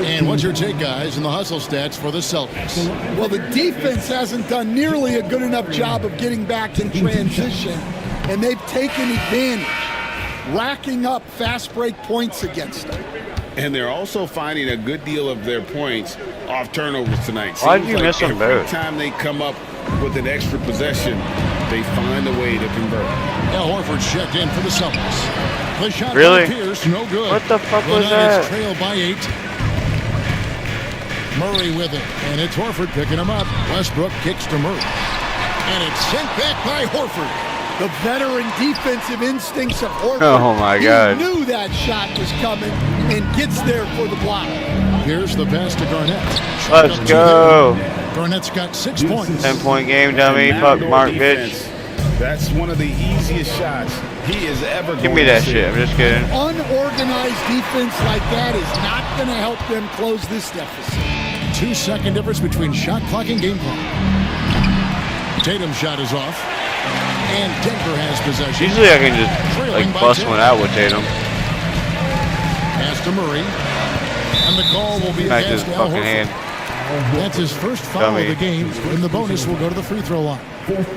And what's your take, guys, in the hustle stats for the Celtics? Well, the defense hasn't done nearly a good enough job of getting back in transition, and they've taken advantage, racking up fast break points against them. And they're also finding a good deal of their points off turnovers tonight. Why did Seems you miss them every both? time they come up with an extra possession, they find a way to convert. Al Horford's checked in for the Celtics. The shot Really? by Pierce, no good. What the fuck The was Nuggets that? trail by 8. Murray with it, and it's Horford picking him up. Westbrook kicks to Murray. And it's sent back by Horford. The veteran defensive instincts of Horford. Oh, my God. He knew that shot was coming and gets there for the block. Here's the pass to Garnett. Let's go. Garnett's got 6 points. 10-point game, dummy. And Fuck backdoor Mark, defense, bitch. That's one of the easiest shots he is ever Give going me that to see. shit. I'm just kidding. Unorganized defense like that is not going to help them close this deficit. 2-second difference between shot clock and game clock. Tatum's shot is off. And Denver has possession. Usually I can just like bust one out with Tatum. Pass to Murray. And the call will be Smack his against Al fucking Horford. hand. That's his first foul of the game, and the bonus will go to the free throw line.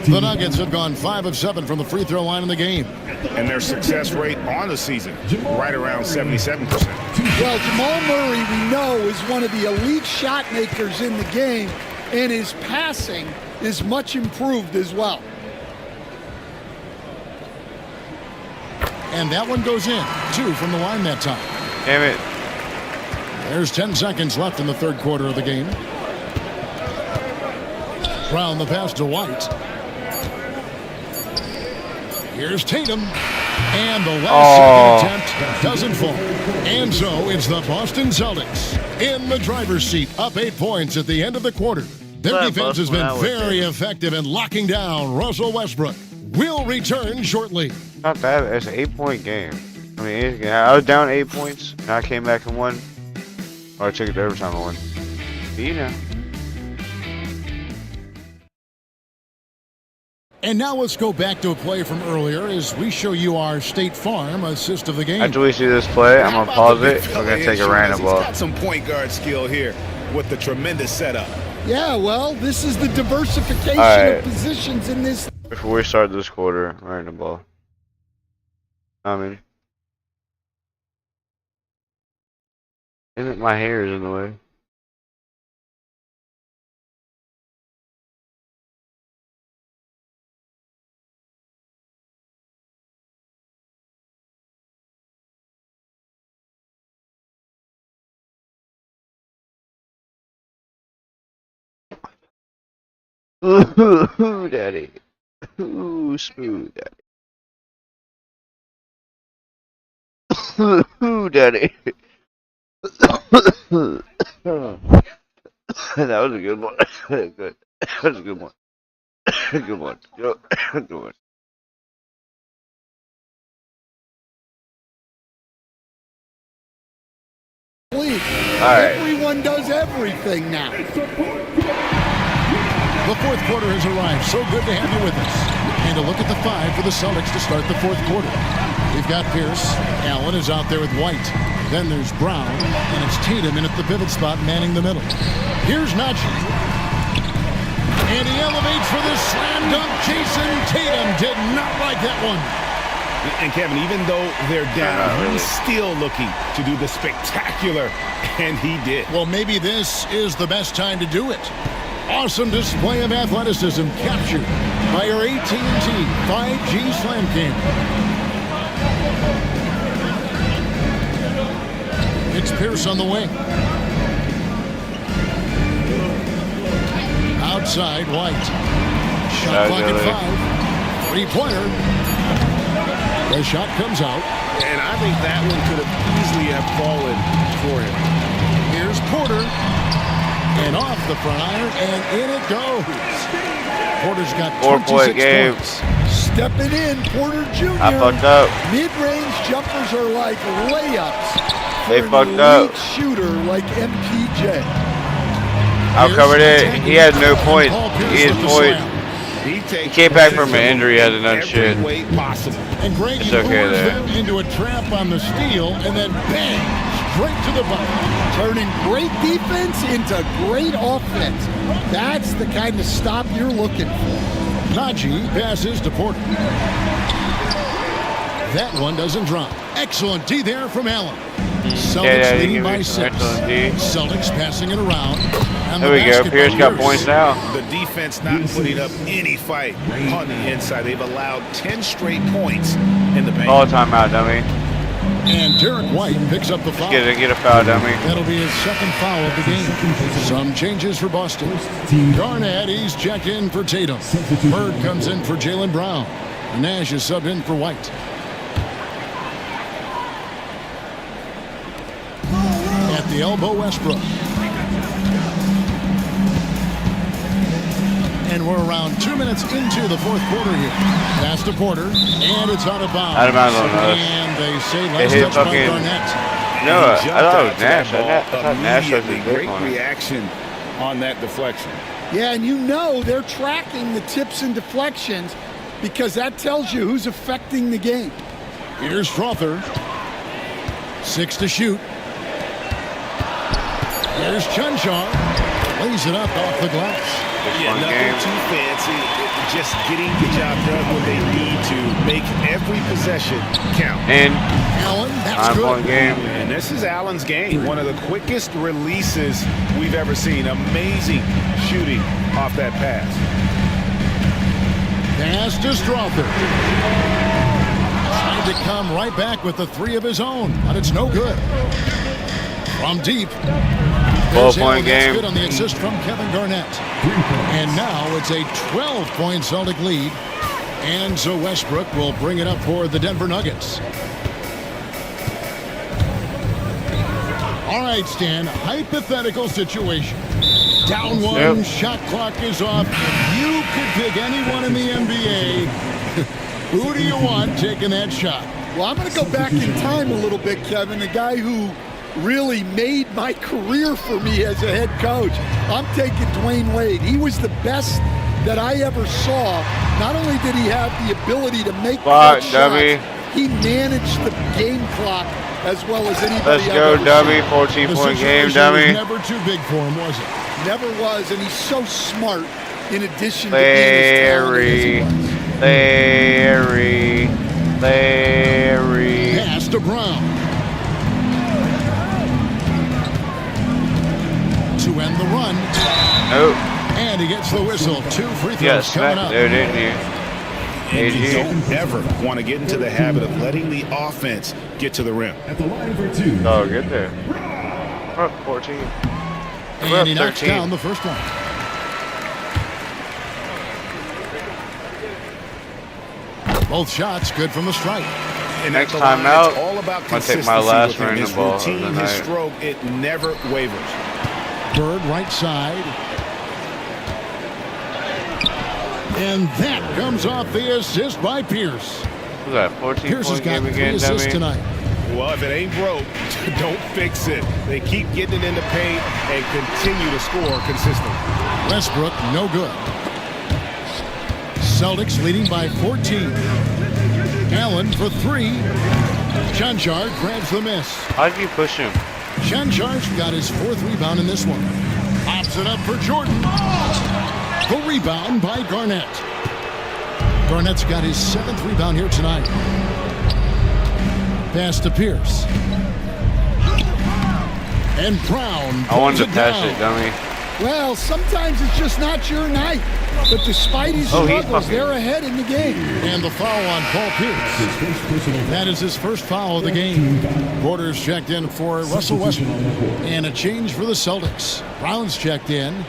The Nuggets have gone 5 of 7 from the free throw line in the game. And their success rate on the season, right around 77%. Well, Jamal Murray, we know, is one of the elite shot makers in the game, and his passing is much improved as well. And that one goes in. 2 from the line that time. Damn it. There's 10 seconds left in the third quarter of the game. Brown the pass to White. Here's Tatum. And the last second attempt doesn't fall. And so it's the Boston Celtics in the driver's seat, up 8 points at the end of the quarter. Their defense has been very effective in locking down Russell Westbrook. We'll return shortly. Not bad. It's an 8-point game. I mean, I was down 8 points, and I came back and won. Or I took it to overtime and won. But you know. And now let's go back to a play from earlier as we show you our State Farm assist of the game. After we see this play, I'm going to pause it. We're going to take a random ball. He's got some point guard skill here with the tremendous setup. Yeah, well, this is the diversification of positions in this. Before we start this quarter, random ball. My hair is in the way. Ooh, daddy. Ooh, smooth, daddy. Ooh, daddy. That was a good one. Good. That was a good one. Good one. Good one. Alright. Everyone does everything now. The fourth quarter has arrived. So good to have you with us. And a look at the 5 for the Celtics to start the fourth quarter. We've got Pierce. Allen is out there with White. Then there's Brown. And it's Tatum in at the pivot spot, manning the middle. Here's Najee. And he elevates for the slam dunk. Jason Tatum did not like that one. And Kevin, even though they're down, he's still looking to do the spectacular. And he did. Well, maybe this is the best time to do it. Awesome display of athleticism captured by our AT&T 5G Slam Cam. It's Pierce on the wing. Outside, White. Shot clock at 5. Three-pointer. The shot comes out. And I think that one could have easily have fallen for him. Here's Porter. And off the front iron, and in it goes. Porter's got 26 points. Stepping in, Porter Jr. I fucked up. Mid-range jumpers are like layups. They fucked up. Shooter like MPJ. I covered it. He had no points. He had points. He came back from an injury. He hasn't done shit. And Grady it's okay lures there. them into a trap on the steal, and then bang! Straight to the bottom. Turning great defense into great offense. That's the kind of stop you're looking for. Najee passes to Porter. That one doesn't drop. Excellent D there from Allen. Celtics leading by 6. Celtics passing it around. And there we go. Pierce got points now. The defense not putting up any fight on the inside. They've allowed 10 straight points in the paint. All timeout, dummy. And Derek White picks up the foul. Get a foul, dummy. That'll be his second foul of the game. Some changes for Boston. Garnett, he's checked in for Tatum. Bird comes in for Jaylen Brown. Nash is subbed in for White. At the elbow, Westbrook. And we're around 2 minutes into the fourth quarter here. Pass to Porter, and it's out of bounds. Out of bounds on us. And they say last touch by Garnett. No, I thought it was Nash. I thought Nash was a great reaction on that deflection. Yeah, and you know they're tracking the tips and deflections because that tells you who's affecting the game. Here's Strother. 6 to shoot. There's Chunchar. Lays it up off the glass. Yeah, nothing too fancy. Just getting the job done when they need to. Make every possession count. And Allen, that's good. 9-point game. And this is Allen's game. One of the quickest releases we've ever seen. Amazing shooting off that pass. Pass to Strother. Trying to come right back with the 3 of his own, but it's no good. From deep. 12-point game. Good on the assist from Kevin Garnett. And now it's a 12-point Celtic lead. And so Westbrook will bring it up for the Denver Nuggets. All right, Stan, hypothetical situation. Down one, shot clock is off. If you could pick anyone in the NBA, who do you want taking that shot? Well, I'm going to go back in time a little bit, Kevin. The guy who really made my career for me as a head coach. I'm taking Dwayne Wade. He was the best that I ever saw. Not only did he have the ability to make Block, good dummy. shots, he managed the game clock as well as anybody. Let's go, dummy. 14-point game, dummy. Was never too big for him, was it? Never was, and he's so smart in addition to being as talented as he was. Larry. Pass to Brown. To end the run. Nope. And he gets the whistle. 2 free throws Yes, coming up. there, didn't you? And you don't ever want to get into the habit of letting the offense get to the rim. At the line for 2. Oh, good there. We're up 14. We're And he up knocks 13. down the first one. Both shots good from the strike. And Next at the time line, out, it's all about I'm gonna take consistency my last with him. random His ball of routine, the his night. stroke, it never wavers. Bird right side. And that comes off the assist by Pierce. Who's that? 14 Pierce has point got game 3 again, assists dummy? tonight. Well, if it ain't broke, don't fix it. They keep getting it in the paint and continue to score consistently. Westbrook, no good. Celtics leading by 14. Allen for 3. Chanchar grabs the miss. How did you push him? Chanchar's got his 4th rebound in this one. Pops it up for Jordan. The rebound by Garnett. Garnett's got his 7th rebound here tonight. Pass to Pierce. And Brown. I wanted to pass down. it, dummy. Well, sometimes it's just not your night. But despite his struggles, they're ahead in the game. And the foul on Paul Pierce. That is his first foul of the game. Porter's checked in for Russell Westbrook. And a change for the Celtics. Brown's checked in.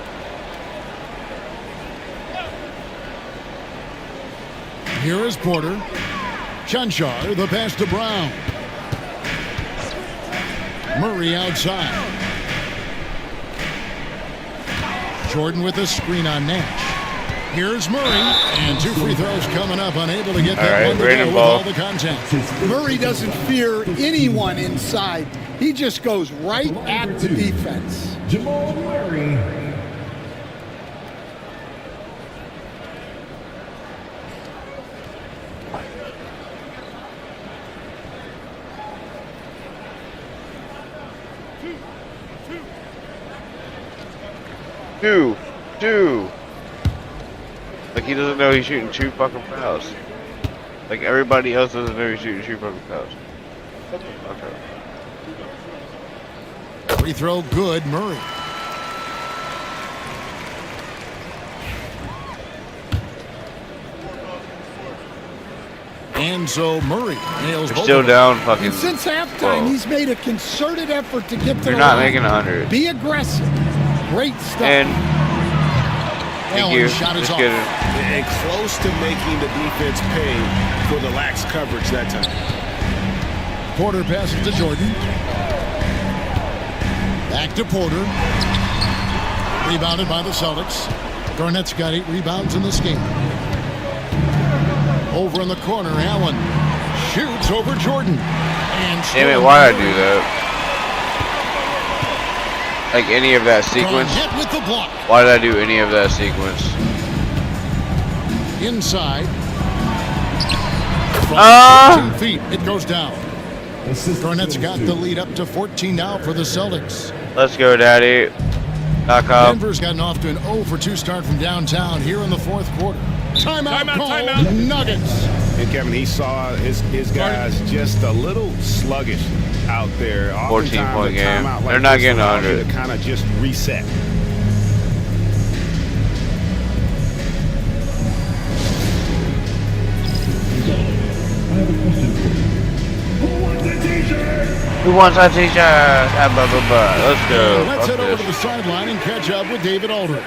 Here is Porter. Chanchar, the pass to Brown. Murray outside. Jordan with a screen on Nash. Here's Murray, and 2 free throws coming up, unable to get that one to go with all the contact. Murray doesn't fear anyone inside. He just goes right at the defense. Jamal Murray. Two. Like he doesn't know he's shooting 2 fucking fouls. Like everybody else doesn't know he's shooting 2 fucking fouls. Shut the fuck up. Free throw good, Murray. And so Murray nails both. Still down fucking. And since halftime, he's made a concerted effort to get to You're the not line. making 100. Be aggressive. Great stuff. And thank you. Shot is Just off. kidding. And close to making the defense pay for the lax coverage that time. Porter passes to Jordan. Back to Porter. Rebounded by the Celtics. Garnett's got 8 rebounds in this game. Over in the corner, Allen shoots over Jordan. And Damn it, why'd I do that? Like any of that sequence? Garnett with the block. Why did I do any of that sequence? Inside. From 15 feet, it goes down. Garnett's got the lead up to 14 now for the Celtics. Let's go, Daddy. Denver's gotten off to an 0 for 2 start from downtown here in the 4th quarter. Timeout called. Nuggets. And Kevin, he saw his guys just a little sluggish out there. 14-point game. Like They're not getting 100. To kind of just reset. Who wants that t-shirt? Let's go. Let's Fuck head over this. to the sideline and catch up with David Aldridge.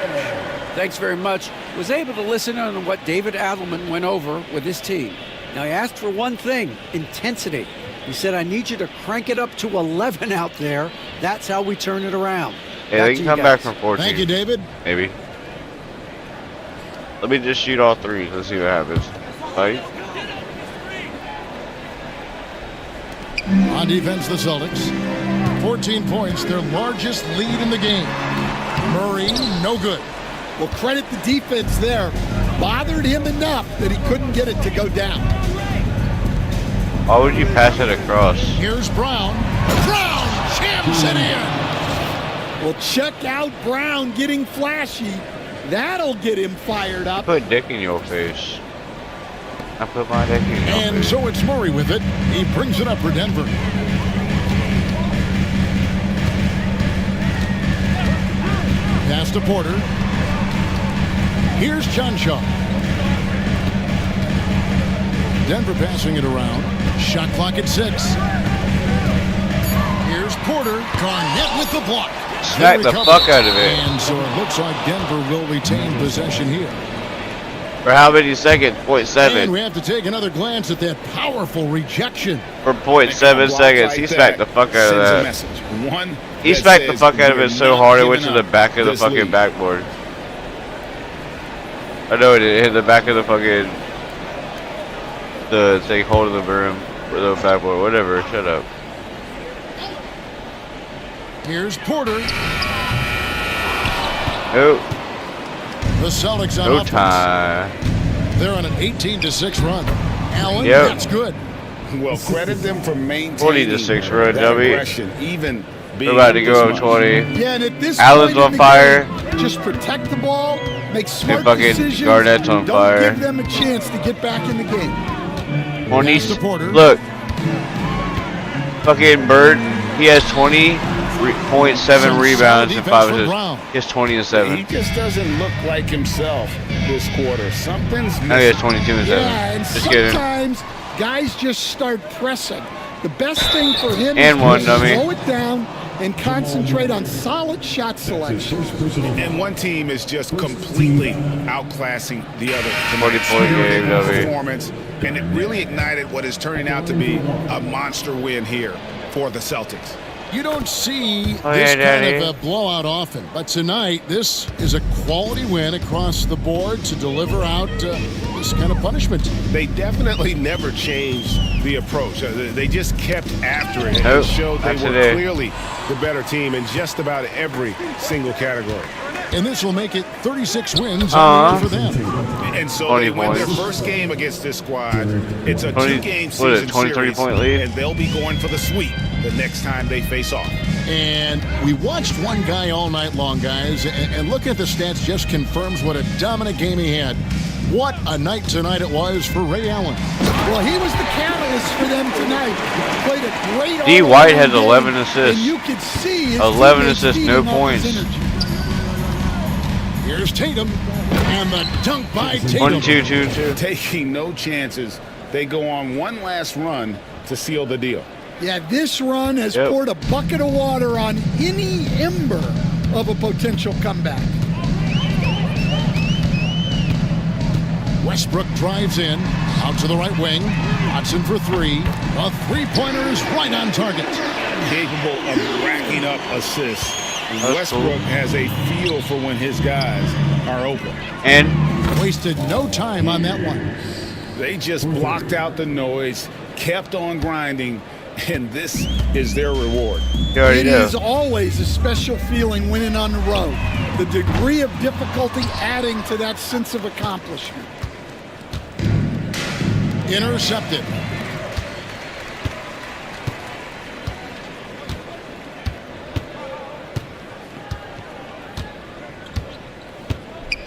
Thanks very much. Was able to listen on what David Adelman went over with his team. Now, he asked for one thing, intensity. He said, I need you to crank it up to 11 out there. That's how we turn it around. Yeah, they can come back from 14. Thank you, David. Maybe. Let me just shoot all 3. Let's see what happens. Right? On defense, the Celtics. 14 points, their largest lead in the game. Murray, no good. Well, credit the defense there. Bothered him enough that he couldn't get it to go down. Why would you pass it across? Here's Brown. Brown jams it in. Well, check out Brown getting flashy. That'll get him fired up. Put dick in your face. I put my dick in your face. And so it's Murray with it. He brings it up for Denver. Pass to Porter. Here's Chanshaw. Denver passing it around. Shot clock at 6. Here's Porter. Garnett with the block. Smack the fuck out of it. And so it looks like Denver will retain possession here. For how many seconds? 0.7. And we have to take another glance at that powerful rejection. For 0.7 seconds, he smacked the fuck out of that. He smacked the fuck out of it so hard it went to the back of the fucking backboard. I know it hit the back of the fucking the thing holding the broom or the backboard, whatever. Shut up. Here's Porter. Nope. The Celtics on No offense. time. They're on an 18-6 run. Allen, Yep. that's good. Well, credit them for maintaining 40-6 run, that W. aggression, even We're about to go up 20. Yeah, and at this Allen's point on in the fire. game, just protect the ball, make smart fucking decisions. Garnett's on Don't fire. give them a chance to get back in the game. Pass to Porter. Look. Fucking Bird, he has 20.7 rebounds and 5 assists. He has 20 and 7. He just doesn't look like himself this quarter. Something's Now he has missing. 22 and 7. Yeah, and Just kidding. sometimes guys just start pressing. The best thing for him And is one, to dummy. slow it down and concentrate on solid shot selection. And one team is just completely outclassing the other. 40-point game, W. Performance, and it really ignited what is turning out to be a monster win here for the Celtics. You don't see Oh, this yeah, kind Daddy. of a blowout often, but tonight this is a quality win across the board to deliver out this kind of punishment. They definitely never changed the approach. They just kept after it. Nope, It showed they not were today. clearly the better team in just about every single category. And this will make it 36 wins for them. And so 20 they win their points. first game against this squad. It's a 20 two-game what is season it, 23 series, point lead? and they'll be going for the sweep the next time they face off. And we watched one guy all night long, guys, and looking at the stats just confirms what a dominant game he had. What a night tonight it was for Ray Allen. Well, he was the catalyst for them tonight. Played a great D. all-around White has game, 11 assists. And you could see his 11 teammates assists, feeding no off his points. energy. Here's Tatum, and the dunk by Tatum. 1-2-2-2. Taking no chances, they go on one last run to seal the deal. Yeah, this run has Yep. poured a bucket of water on any ember of a potential comeback. Westbrook drives in, out to the right wing. Hudson for 3. A three-pointer is right on target. Capable of racking up assists. That's Westbrook cool. has a feel for when his guys are open. And Wasted no time on that one. They just blocked out the noise, kept on grinding, and this is their reward. you already It know. is always a special feeling winning on the road. The degree of difficulty adding to that sense of accomplishment. Intercepted.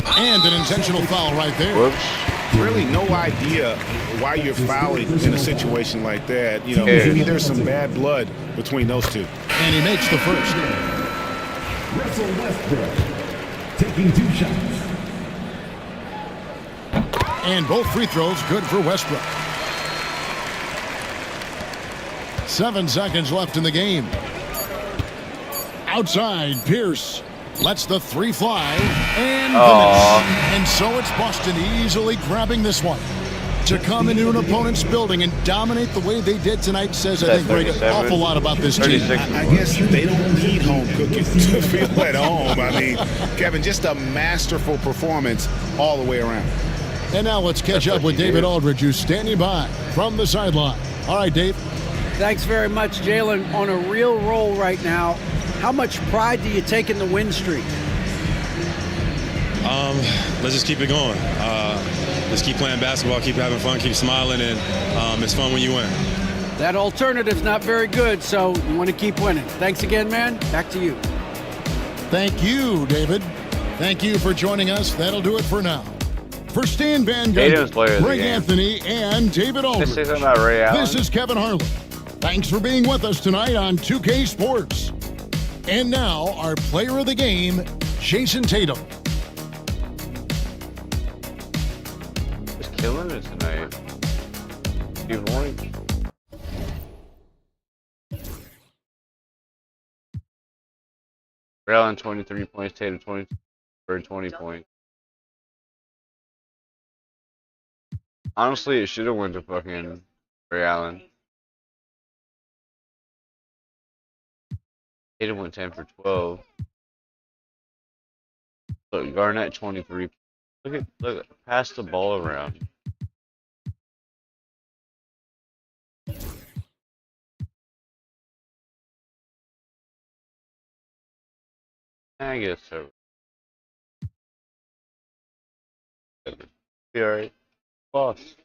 And an intentional foul right there. Whoops. Really no idea why you're fouling in a situation like that. You know, Yeah. maybe there's some bad blood between those two. And he makes the first. Russell Westbrook taking 2 shots. And both free throws good for Westbrook. 7 seconds left in the game. Outside, Pierce lets the 3 fly. And the miss. And so it's Boston easily grabbing this one. To come into an opponent's building and dominate the way they did tonight says, I think, Greg, an 37, awful lot about this team. 36. I guess they don't need home cooking to feel at home. I mean, Kevin, just a masterful performance all the way around. And now let's catch up with David Aldridge, who's standing by from the sideline. All right, Dave. Thanks very much, Jalen. On a real roll right now. How much pride do you take in the win streak? Let's just keep it going. Just keep playing basketball, keep having fun, keep smiling, and it's fun when you win. That alternative's not very good, so you want to keep winning. Thanks again, man. Back to you. Thank you, David. Thank you for joining us. That'll do it for now. For Stan Van Gundy, Greg Anthony, and David Aldridge, this is Kevin Harlan. Thanks for being with us tonight on 2K Sports. And now, our player of the game, Jason Tatum. He's killing it tonight. Good morning. Ray Allen 23 points, Tatum 22 for 20 points. Honestly, it should have went to fucking Ray Allen. Tatum went 10 for 12. Look, Garnett 23. Look, pass the ball around. I guess so. Be alright. Boss.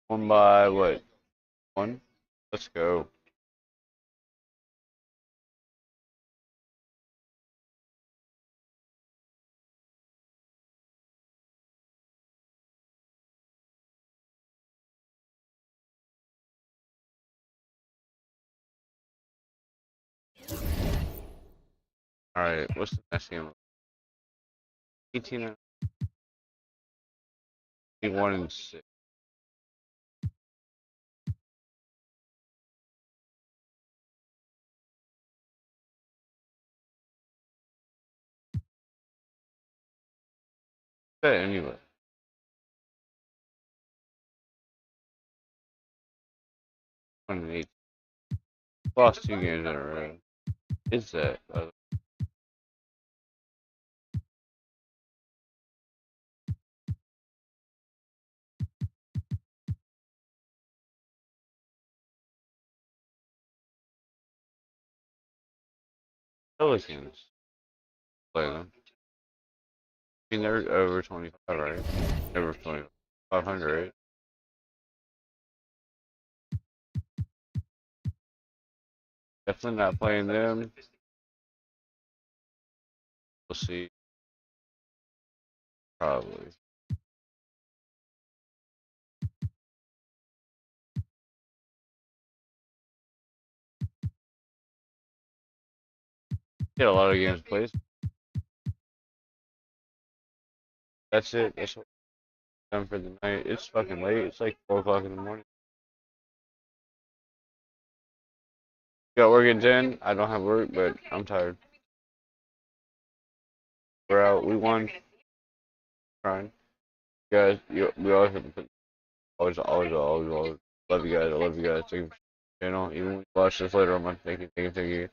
One by what? One? Let's go. Alright, what's the next game? 18 and 1 and 6. But anyway. One and 8. Lost 2 games in a row. Is that? Pelicans. Play them. I mean, they're over 25, right? Over 2,500, right? Definitely not playing them. We'll see. Probably. Get a lot of games played. That's it. That's what I'm done for the night. It's fucking late. It's like 4 o'clock in the morning. Got work at 10. I don't have work, but I'm tired. We're out. We won. Trying. Guys, we always have to put. Always. Love you guys. I love you guys. Thank you for the channel. Even when you watch this later on, thank you.